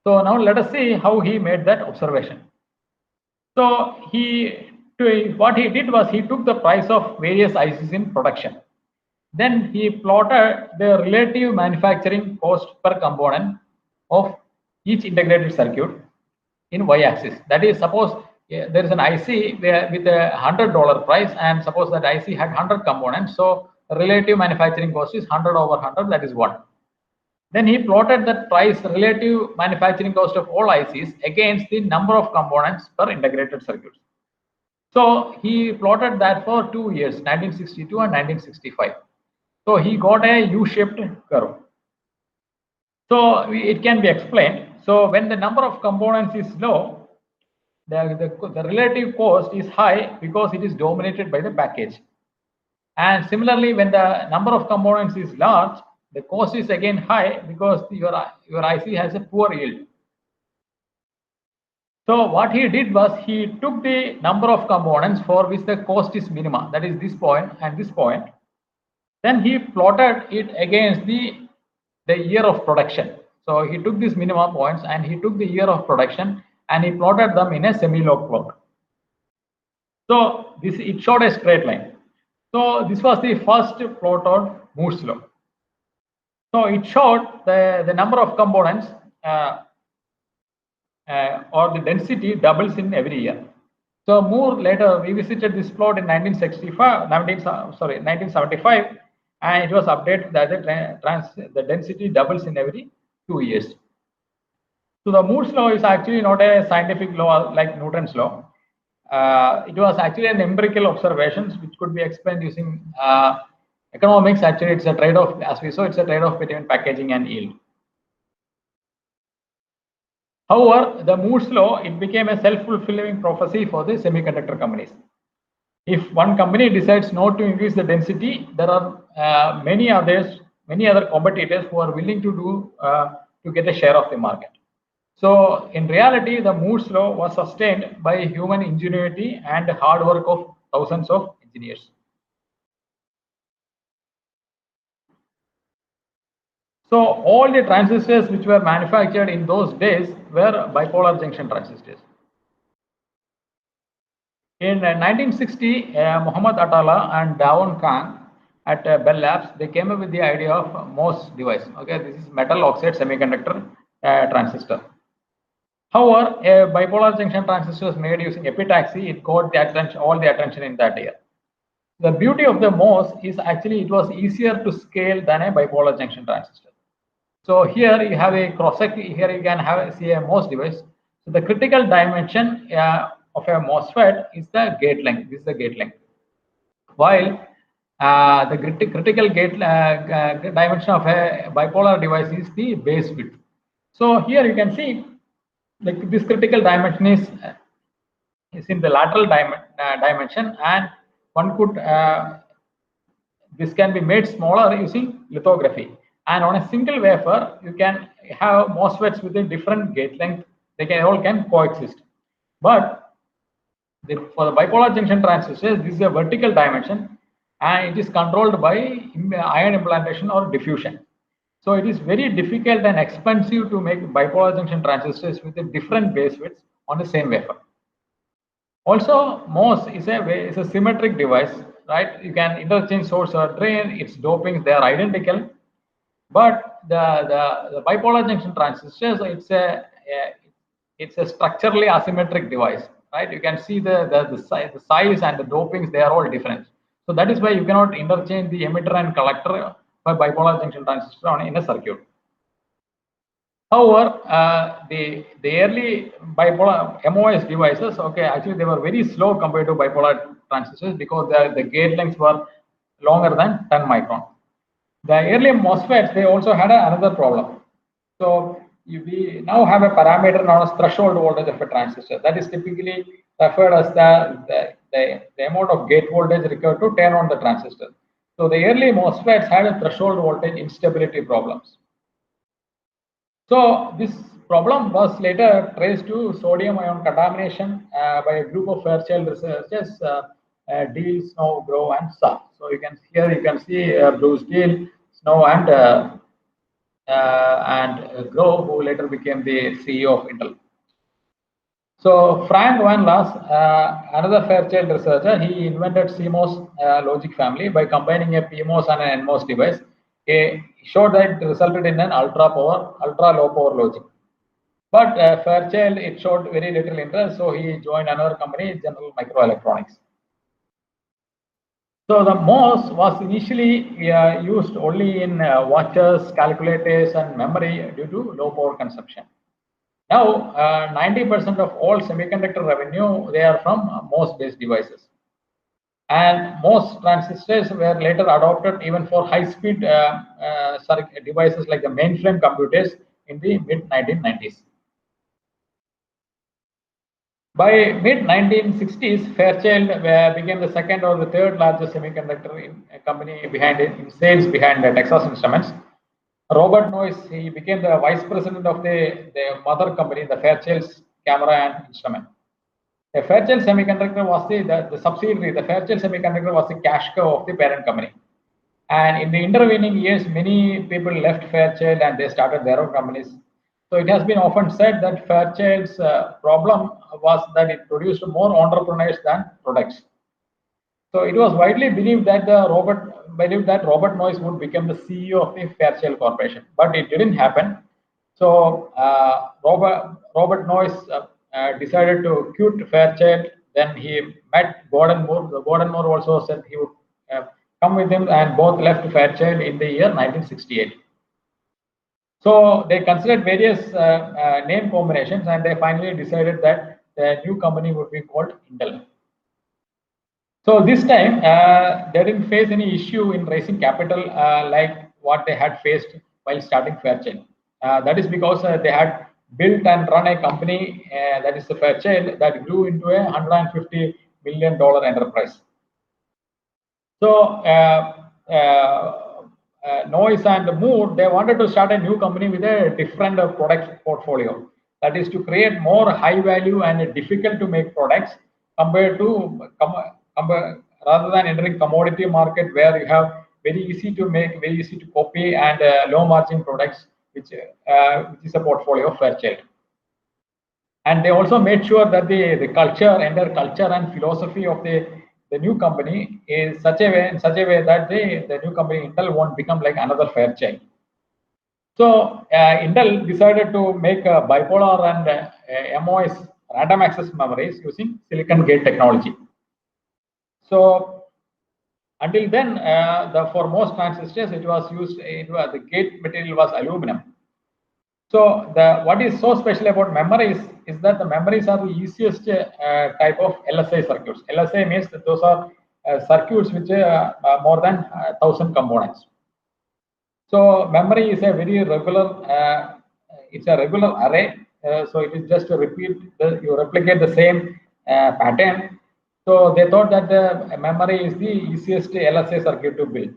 Speaker 1: So now let us see how he made that observation. So what he did was he took the price of various ICs in production. Then he plotted the relative manufacturing cost per component of each integrated circuit in y-axis. That is, suppose there is an IC with a $100 price, and suppose that IC had 100 components. So relative manufacturing cost is 100 over 100, that is 1. Then he plotted that price relative manufacturing cost of all ICs against the number of components per integrated circuit. So he plotted that for 2 years, 1962 and 1965. So he got a U-shaped curve. So it can be explained. So when the number of components is low, the relative cost is high because it is dominated by the package. And similarly, when the number of components is large, the cost is again high because your IC has a poor yield. So what he did was he took the number of components for which the cost is minima, that is this point and this point. Then he plotted it against the year of production. So he took these minimum points and he took the year of production and he plotted them in a semi-log plot. So it showed a straight line. So this was the first plot on Moore's law. So it showed the number of components or the density doubles in every year. So Moore later revisited this plot in 1975, and it was updated that the density doubles in every 2 years. So the Moore's law is actually not a scientific law like Newton's law. It was actually an empirical observations which could be explained using economics. Actually, it's a trade-off, as we saw, it's a trade-off between packaging and yield. However, the Moore's law, it became a self-fulfilling prophecy for the semiconductor companies. If one company decides not to increase the density, there are many other competitors who are willing to do to get a share of the market. So in reality, the Moore's law was sustained by human ingenuity and hard work of thousands of engineers. So all the transistors which were manufactured in those days were bipolar junction transistors. In 1960, Muhammad Atala and Davon Khan at Bell Labs, they came up with the idea of MOS device. Okay, this is metal oxide semiconductor transistor. However, a bipolar junction transistor was made using epitaxy. It got the attention, all the attention in that year. The beauty of the MOS is actually it was easier to scale than a bipolar junction transistor. So here you have a cross section. Here you can have see a MOS device. So the critical dimension of a MOSFET is the gate length. This is the gate length. While the critical gate dimension of a bipolar device is the base width. So here you can see this critical dimension is in the lateral dimension, and one could this can be made smaller using lithography. And on a single wafer, you can have MOSFETs with a different gate length. They can coexist. But for the bipolar junction transistors, this is a vertical dimension, and it is controlled by ion implantation or diffusion. So it is very difficult and expensive to make bipolar junction transistors with a different base widths on the same wafer. Also, MOS is a symmetric device, right? You can interchange source or drain. Its dopings, they are identical. But the bipolar junction transistors, it's a structurally asymmetric device, right? You can see the size and the dopings, they are all different. So that is why you cannot interchange the emitter and collector by bipolar junction transistor in a circuit. However, the early bipolar MOS devices, okay, actually they were very slow compared to bipolar transistors because the gate lengths were longer than 10 micron. The early MOSFETs, they also had another problem. So we now have a parameter known as threshold voltage of a transistor. That is typically referred as the amount of gate voltage required to turn on the transistor. So the early MOSFETs had a threshold voltage instability problems. So this problem was later traced to sodium ion contamination by a group of Fairchild researchers, Deal, Snow, Grove, and Sa. So you can see Bruce Deal, Snow, and Grove, who later became the CEO of Intel. So Frank Van Laas, another Fairchild researcher, he invented CMOS logic family by combining a PMOS and an NMOS device. He showed that it resulted in an ultra low power logic. But Fairchild, it showed very little interest, so he joined another company, General Microelectronics. So the MOS was initially used only in watches, calculators, and memory due to low power consumption. Now, 90% of all semiconductor revenue, they are from MOS-based devices. And MOS transistors were later adopted even for high-speed devices like the mainframe computers in the mid-1990s. By mid-1960s, Fairchild became the second or the third largest semiconductor company in sales behind Texas Instruments. Robert Noyce, he became the vice president of the mother company, the Fairchild's Camera and Instrument. The Fairchild Semiconductor was the subsidiary. The Fairchild Semiconductor was the cash cow of the parent company. And in the intervening years, many people left Fairchild and they started their own companies. So it has been often said that Fairchild's problem was that it produced more entrepreneurs than products. So it was widely believed that Robert Noyce would become the CEO of the Fairchild Corporation, but it didn't happen. So Robert Noyce decided to quit Fairchild. Then he met Gordon Moore. Gordon Moore also said he would come with him, and both left Fairchild in the year 1968. So they considered various name combinations, and they finally decided that the new company would be called Intel. So this time, they didn't face any issue in raising capital like what they had faced while starting Fairchild. That is because they had built and run a company that is the Fairchild that grew into a $150 million enterprise. So noise and mood, they wanted to start a new company with a different product portfolio. That is to create more high value and difficult to make products compared to rather than entering commodity market where you have very easy to make, very easy to copy and low margin products, which is a portfolio of Fairchild. And they also made sure that the culture and their culture and philosophy of the new company is in such a way that the new company Intel won't become like another Fairchild. So Intel decided to make bipolar and MOS random access memories using silicon gate technology. So until then, for most transistors, it was used. The gate material was aluminum. So what is so special about memories is that the memories are the easiest type of LSI circuits. LSI means that those are circuits which are more than 1,000 components. So memory is a very regular. It's a regular array. So it is just to you replicate the same pattern. So they thought that the memory is the easiest LSI circuit to build.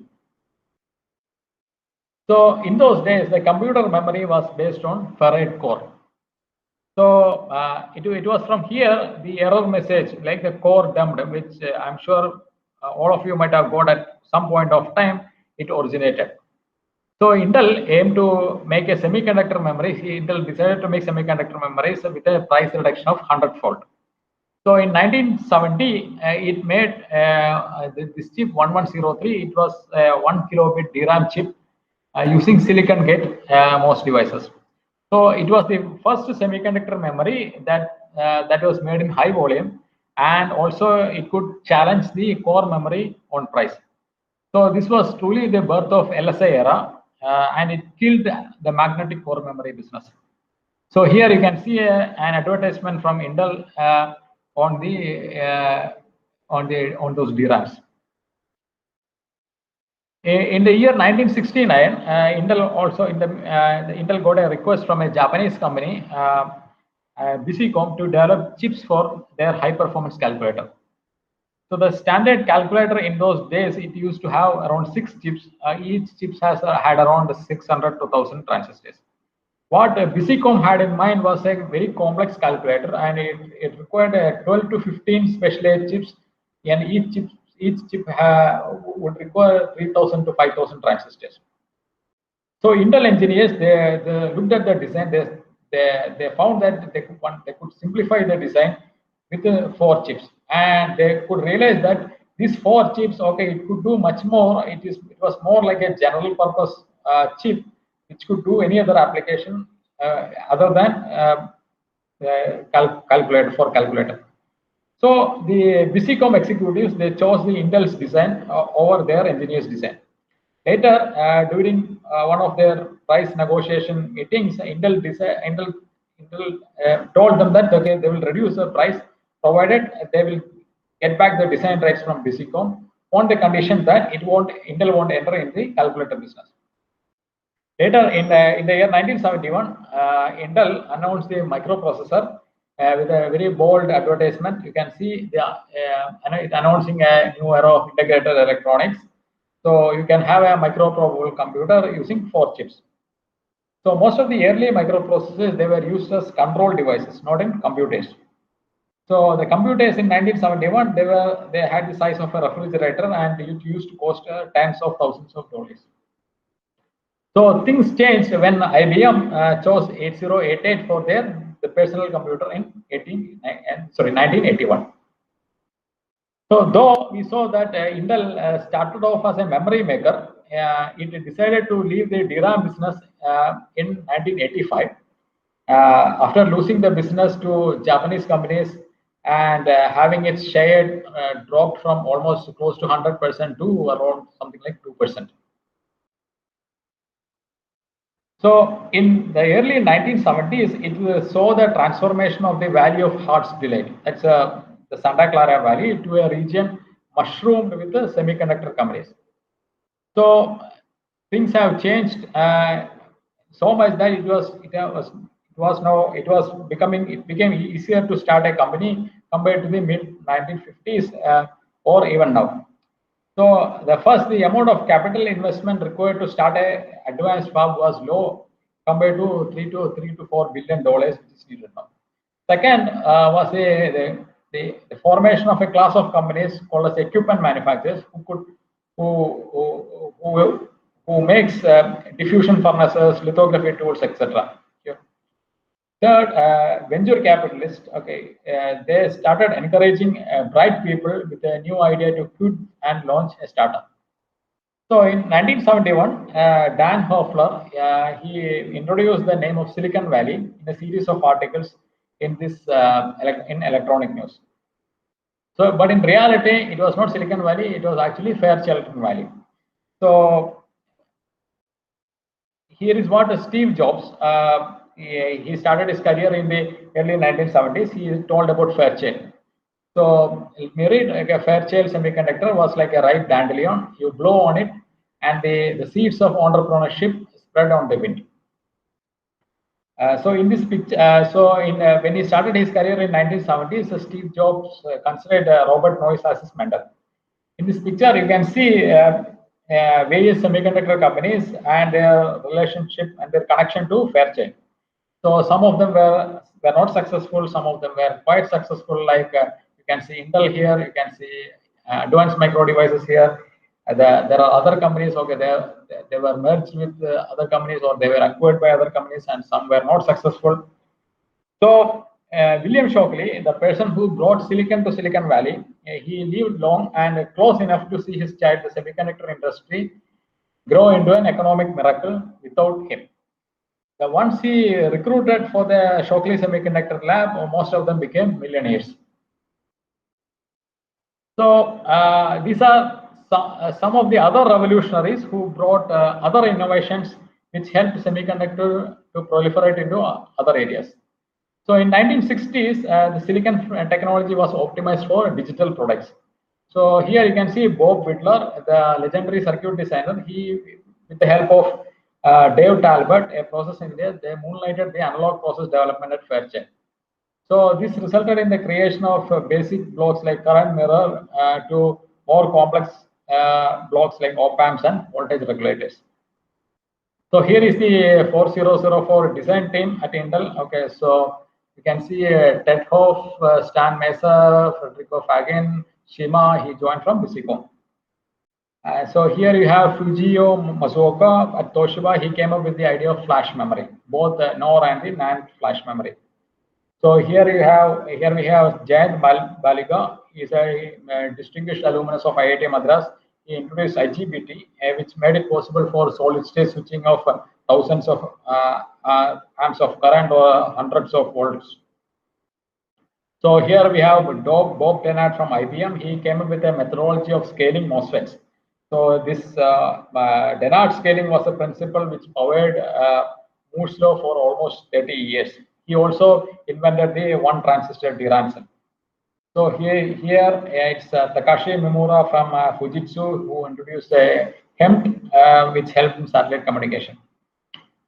Speaker 1: So in those days, the computer memory was based on Faraday core. So it was from here the error message, like the core dumped, which I'm sure all of you might have got at some point of time, it originated. So Intel aimed to make a semiconductor memory. Intel decided to make semiconductor memories with a price reduction of 100-fold. So in 1970, it made this chip 1103. It was a 1 kilobit DRAM chip using silicon gate most devices. So it was the first semiconductor memory that was made in high volume, and also it could challenge the core memory on price. So this was truly the birth of LSI era, and it killed the magnetic core memory business. So here you can see an advertisement from Intel on those DRAMs. In the year 1969, Intel got a request from a Japanese company, Busicom, to develop chips for their high-performance calculator. So the standard calculator in those days, it used to have around 6 chips. Each chip had around 600 to 1,000 transistors. What Busicom had in mind was a very complex calculator, and it required 12 to 15 specialized chips, and each chip would require 3,000 to 5,000 transistors. So Intel engineers, they looked at the design. They found that they could simplify the design with 4 chips, and they could realize that these 4 chips, okay, it could do much more. It was more like a general purpose chip which could do any other application other than calculator. So the Busicom executives, they chose the Intel's design over their engineers' design. Later, during one of their price negotiation meetings, Intel told them that okay, they will reduce the price provided they will get back the design rights from Busicom on the condition that Intel won't enter in the calculator business. Later, in the year 1971, Intel announced the microprocessor with a very bold advertisement. You can see it announcing a new era of integrated electronics. So you can have a microprobable computer using 4 chips. So most of the early microprocessors, they were used as control devices, not in computers. So the computers in 1971, they had the size of a refrigerator, and it used to cost tens of thousands of dollars. So things changed when IBM chose 8088 for the personal computer in 1981. So though we saw that Intel started off as a memory maker, it decided to leave the DRAM business in 1985 after losing the business to Japanese companies and having its share dropped from almost close to 100% to around something like 2%. So in the early 1970s, it saw the transformation of the Valley of Hearts Delight. That's the Santa Clara Valley to a region mushroomed with the semiconductor companies. So things have changed so much that it became easier to start a company compared to the mid 1950s or even now. So the amount of capital investment required to start a advanced fab was low compared to three to $4 billion, which is needed now. Second was the formation of a class of companies called as equipment manufacturers who makes diffusion furnaces, lithography tools, etc. Third, venture capitalists, okay, they started encouraging bright people with a new idea to quit and launch a startup. So in 1971, Dan Hoffler, he introduced the name of Silicon Valley in a series of articles in this in electronic news. So, but in reality, it was not Silicon Valley; it was actually Fairchild Valley. So here is what Steve Jobs. He started his career in the early 1970s. He told about Fairchild. So mirrored like a Fairchild semiconductor was like a ripe dandelion. You blow on it, and the seeds of entrepreneurship spread on the wind. So in this picture, when he started his career in 1970s, Steve Jobs considered Robert Noyce as his mentor. In this picture, you can see various semiconductor companies and their relationship and their connection to Fairchild. So some of them were not successful. Some of them were quite successful. Like you can see Intel here. You can see Advanced Micro Devices here. There are other companies. Okay, they were merged with other companies or they were acquired by other companies, and some were not successful. So William Shockley, the person who brought silicon to Silicon Valley, he lived long and close enough to see his child, the semiconductor industry, grow into an economic miracle without him. The ones he recruited for the Shockley Semiconductor Lab, most of them became millionaires. So these are some of the other revolutionaries who brought other innovations which helped semiconductor to proliferate into other areas. So in 1960s, the silicon technology was optimized for digital products. So here you can see Bob Whittler, the legendary circuit designer. He, with the help of Dave Talbot, a process engineer, they moonlighted the analog process development at Fairchild. So this resulted in the creation of basic blocks like current mirror to more complex blocks like op amps and voltage regulators. So here is the 4004 design team at Intel. Okay, so you can see Ted Hoff, Stan Mesa, Federico Fagin, Shima. He joined from Bisico. So here you have Fujio Masuoka at Toshiba. He came up with the idea of flash memory, both the NOR and the NAND flash memory. So here we have Jayant Baliga. He is a distinguished alumnus of IIT Madras. He introduced IGBT, which made it possible for solid-state switching of thousands of amps of current or hundreds of volts. So here we have Bob Dennard from IBM. He came up with a methodology of scaling MOSFETs. So this Dennard scaling was a principle which powered Moore's law for almost 30 years. He also invented the one transistor DRAM cell. So here it's Takashi Mimura from Fujitsu who introduced a HEMT, which helped in satellite communication.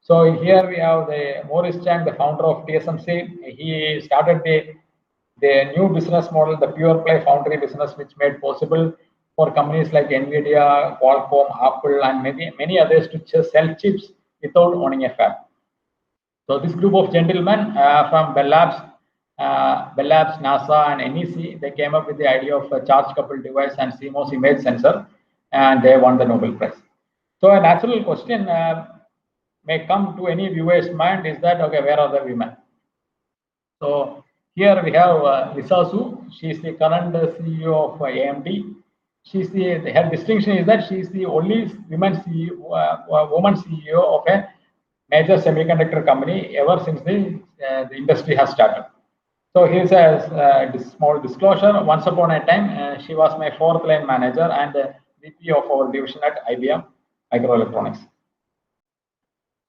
Speaker 1: So here we have the Maurice Chang, the founder of TSMC. He started the new business model, the pure play foundry business, which made possible for companies like Nvidia, Qualcomm, Apple, and many others to sell chips without owning a fab. So this group of gentlemen from Bell Labs, NASA, and NEC, they came up with the idea of a charge-coupled device and CMOS image sensor, and they won the Nobel Prize. So a natural question may come to any viewer's mind is that, okay, where are the women? So here we have Lisa Su. She is the current CEO of AMD. Her distinction is that she is the only woman CEO of a major semiconductor company ever since the industry has started. So here's a small disclosure. Once upon a time, she was my fourth line manager and VP of our division at IBM Microelectronics.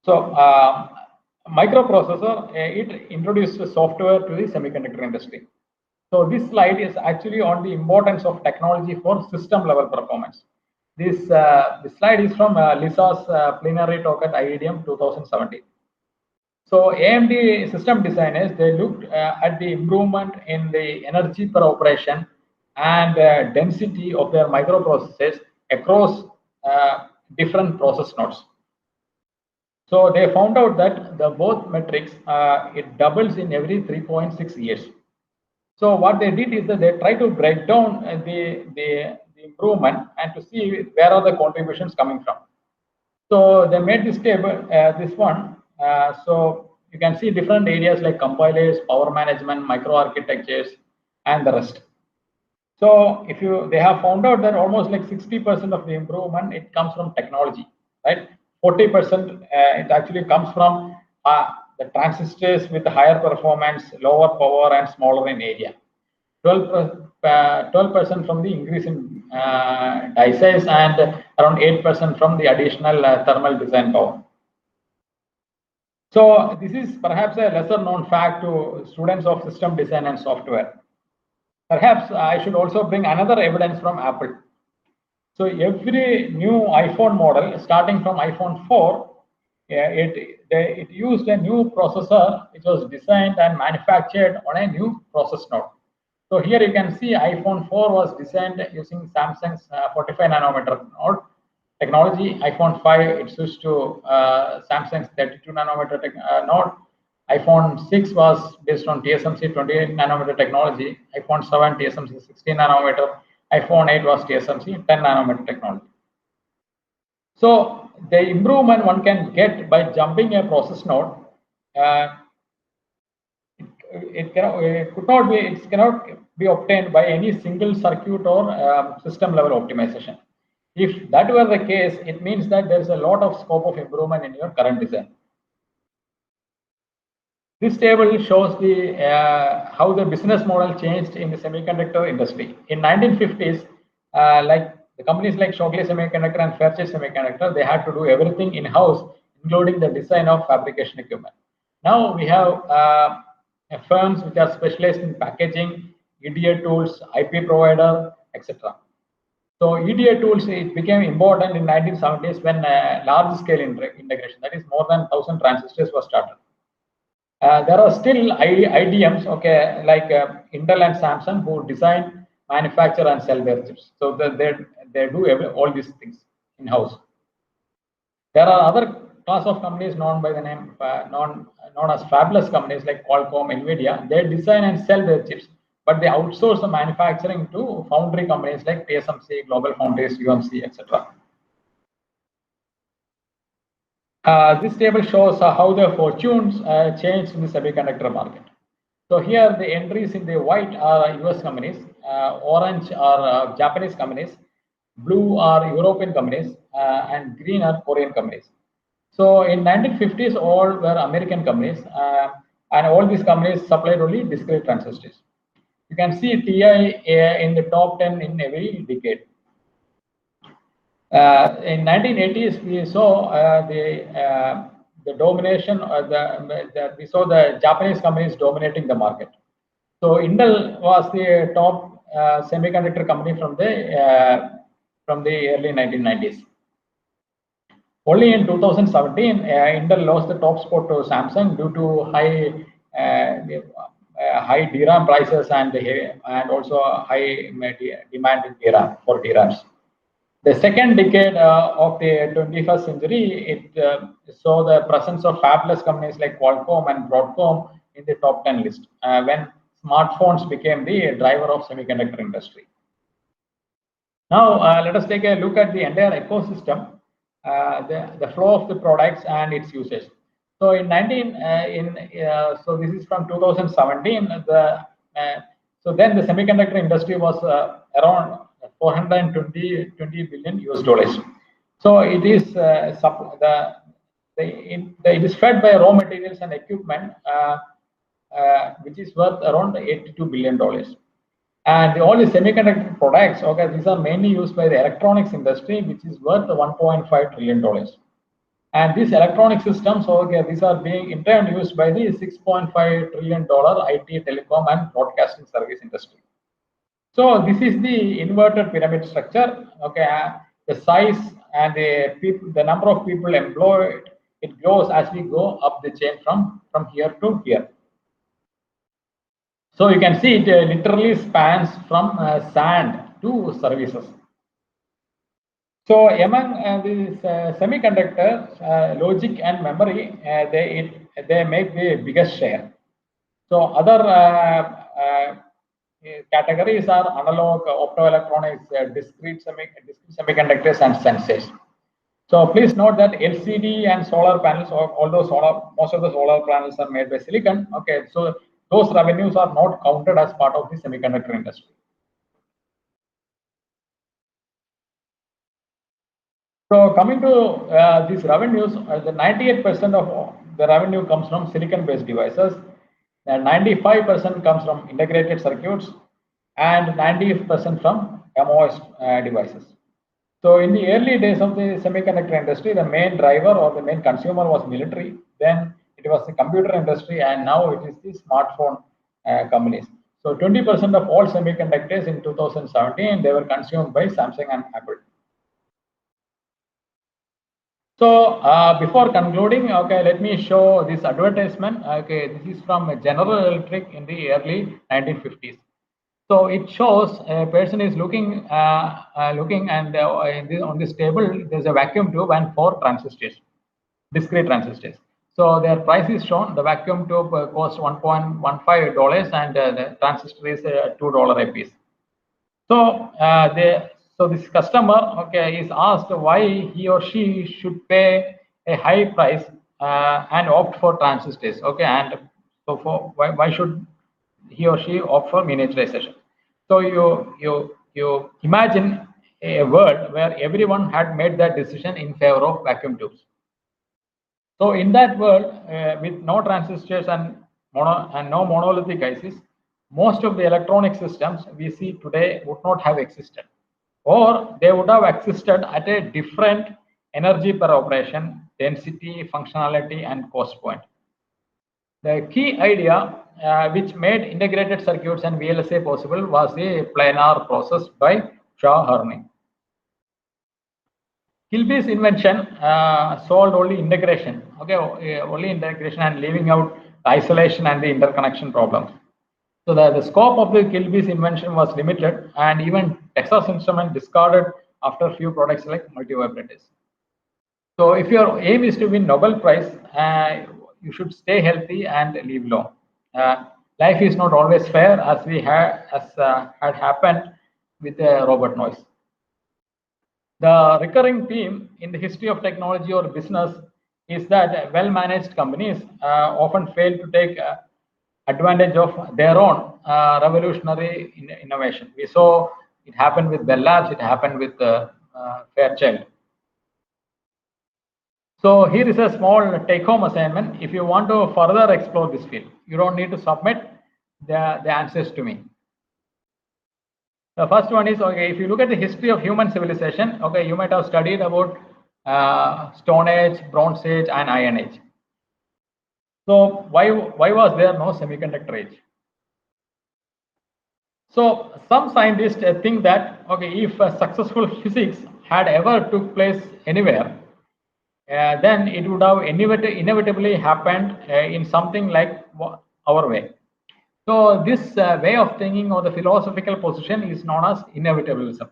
Speaker 1: So microprocessor, it introduced software to the semiconductor industry. So this slide is actually on the importance of technology for system level performance. This slide is from Lisa's plenary talk at IEDM 2017. So AMD system designers, they looked at the improvement in the energy per operation and density of their microprocessors across different process nodes. So they found out that the both metrics it doubles in every 3.6 years. So what they did is that they try to break down the improvement and to see where are the contributions coming from. So they made this table, this one. So you can see different areas like compilers, power management, microarchitectures, and the rest. So if they have found out that almost like 60% of the improvement it comes from technology, right? 40% it actually comes from the transistors with higher performance, lower power, and smaller in area. 12% from the increase in die size, and around 8% from the additional thermal design power. So this is perhaps a lesser known fact to students of system design and software. Perhaps I should also bring another evidence from Apple. So every new iPhone model, starting from iPhone 4, it used a new processor which was designed and manufactured on a new process node. So here you can see iPhone 4 was designed using Samsung's 45 nanometer node technology. iPhone 5 it switched to Samsung's 32 nanometer node. iPhone 6 was based on TSMC 28 nanometer technology. iPhone 7 TSMC 16 nanometer. iPhone 8 was TSMC 10 nanometer technology. So the improvement one can get by jumping a process node, it cannot be obtained by any single circuit or system level optimization. If that were the case, it means that there is a lot of scope of improvement in your current design. This table shows the how the business model changed in the semiconductor industry. In 1950s, like the companies like Shockley Semiconductor and Fairchild Semiconductor, they had to do everything in-house, including the design of fabrication equipment. Now we have firms which are specialized in packaging, EDA tools, IP provider, etc. So EDA tools it became important in 1970s when large-scale integration, that is more than 1,000 transistors, was started. There are still IDMs, okay, like Intel and Samsung, who design, manufacture, and sell their chips. So they do all these things in-house. There are other class of companies known by the name known as fabless companies like Qualcomm, Nvidia. They design and sell their chips, but they outsource the manufacturing to foundry companies like TSMC, Global Foundries, UMC, etc. This table shows how the fortunes changed in the semiconductor market. So here the entries in the white are US companies, orange are Japanese companies, blue are European companies, and green are Korean companies. So in 1950s, all were American companies, and all these companies supplied only discrete transistors. You can see TI in the top 10 in every decade. In 1980s, we saw the domination. We saw the Japanese companies dominating the market. So Intel was the top semiconductor company from the early 1990s. Only in 2017, Intel lost the top spot to Samsung due to high DRAM prices and also high demand in DRAM for DRAMs. The second decade of the 21st century, it saw the presence of fabless companies like Qualcomm and Broadcom in the top 10 list when smartphones became the driver of semiconductor industry. Now let us take a look at the entire ecosystem, the flow of the products and its usage. So in so this is from 2017. So then the semiconductor industry was around 420 billion US dollars. So it is it is fed by raw materials and equipment, which is worth around 82 billion dollars. And all the semiconductor products, okay, these are mainly used by the electronics industry, which is worth 1.5 trillion dollars. And these electronic systems, okay, these are being in turn used by the 6.5 trillion dollar IT, telecom, and broadcasting service industry. So this is the inverted pyramid structure. Okay, the size and the number of people employed, it grows as we go up the chain from here to here. So you can see it literally spans from sand to services. So among these semiconductors, logic and memory, they make the biggest share. So other categories are analog, optoelectronics, discrete semiconductors, and sensors. So please note that LCD and solar panels, although most of the solar panels are made by silicon. Okay, so those revenues are not counted as part of the semiconductor industry. So coming to these revenues, the 98% of the revenue comes from silicon-based devices, and 95% comes from integrated circuits, and 90% from MOS devices. So in the early days of the semiconductor industry, the main driver or the main consumer was military. Then it was the computer industry, and now it is the smartphone companies. So 20% of all semiconductors in 2017 they were consumed by Samsung and Apple. So before concluding, okay, let me show this advertisement. Okay, this is from General Electric in the early 1950s. So it shows a person is looking, and on this table there's a vacuum tube and 4 transistors, discrete transistors. So their price is shown. The vacuum tube costs $1.15, and the transistor is $2 a piece. So so this customer, okay, is asked why he or she should pay a high price and opt for transistors. Okay, and so for why should he or she opt for miniaturization? So you imagine a world where everyone had made that decision in favor of vacuum tubes. So in that world, with no transistors and no monolithic ICs, most of the electronic systems we see today would not have existed, or they would have existed at a different energy per operation, density, functionality, and cost point. The key idea which made integrated circuits and VLSI possible was a planar process by Shaw Herning. Kilby's invention solved only integration, okay, only integration and leaving out the isolation and the interconnection problems. So the scope of the Kilby's invention was limited, and even Texas Instruments discarded after few products like multivibrators. So if your aim is to win Nobel Prize, you should stay healthy and live long. Life is not always fair, as had happened with Robert Noyce. The recurring theme in the history of technology or business is that well-managed companies often fail to take advantage of their own revolutionary innovation. We saw it happened with Bell Labs, it happened with Fairchild. So here is a small take-home assignment. If you want to further explore this field, you don't need to submit the answers to me. The first one is, okay, if you look at the history of human civilization, okay, you might have studied about Stone Age, Bronze Age, and Iron Age. So why was there no semiconductor age? So some scientists think that, okay, if successful physics had ever took place anywhere, then it would have inevitably happened in something like our way. So this way of thinking or the philosophical position is known as inevitabilism.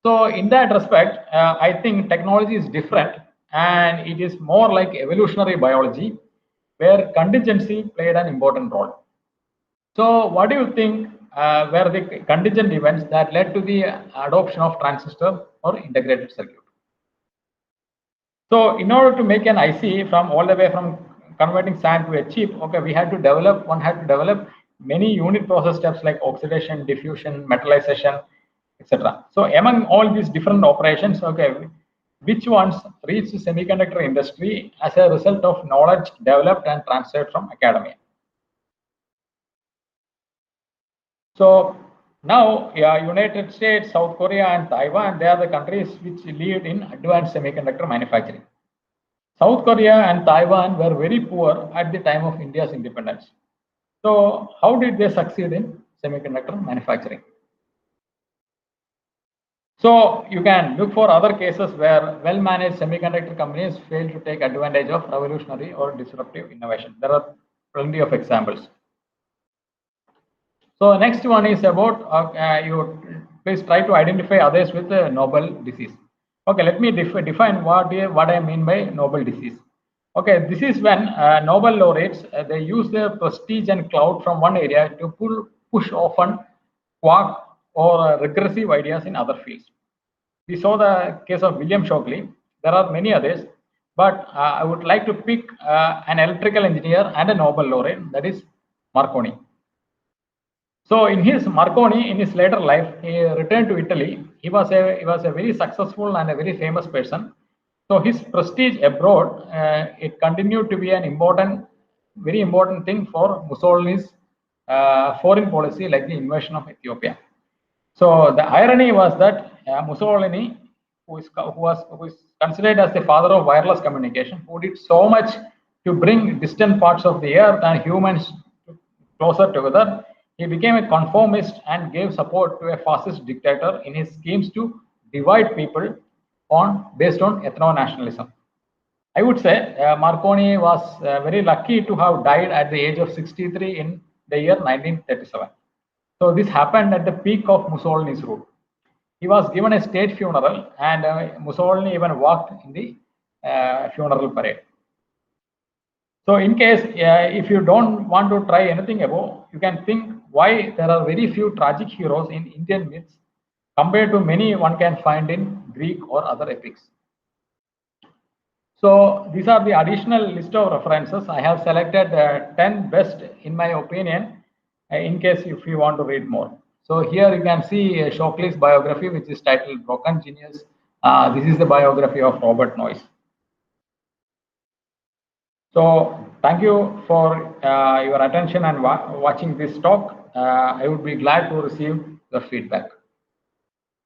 Speaker 1: So in that respect, I think technology is different, and it is more like evolutionary biology, where contingency played an important role. So what do you think were the contingent events that led to the adoption of transistor or integrated circuit? So in order to make an IC from all the way from converting sand to a chip, okay, one had to develop many unit process steps like oxidation, diffusion, metallization, etc. So among all these different operations, okay, which ones reached the semiconductor industry as a result of knowledge developed and transferred from academia? So now, yeah, United States, South Korea, and Taiwan, they are the countries which lead in advanced semiconductor manufacturing. South Korea and Taiwan were very poor at the time of India's independence. So how did they succeed in semiconductor manufacturing? So you can look for other cases where well-managed semiconductor companies fail to take advantage of revolutionary or disruptive innovation. There are plenty of examples. So next one is about you please try to identify others with Nobel disease. Okay, let me define what I mean by noble disease. Okay, this is when Nobel laureates they use their prestige and clout from one area to push often quark or regressive ideas in other fields. We saw the case of William Shockley. There are many others, but I would like to pick an electrical engineer and a Nobel laureate, that is Marconi. So in his Marconi, in his later life, he returned to Italy. He was a very successful and a very famous person. So his prestige abroad, it continued to be an very important thing for Mussolini's foreign policy, like the invasion of Ethiopia. So the irony was that Mussolini, who is considered as the father of wireless communication, who did so much to bring distant parts of the earth and humans closer together, he became a conformist and gave support to a fascist dictator in his schemes to divide people based on ethno-nationalism. I would say Marconi was very lucky to have died at the age of 63 in the year 1937. So this happened at the peak of Mussolini's rule. He was given a state funeral, and Mussolini even walked in the funeral parade. So in case if you don't want to try anything above, you can think why there are very few tragic heroes in Indian myths compared to many one can find in Greek or other epics. So these are the additional list of references. I have selected 10 best in my opinion, in case if you want to read more. So here you can see Shockley's biography, which is titled Broken Genius. This is the biography of Robert Noyce. So thank you for your attention and watching this talk. I would be glad to receive the feedback.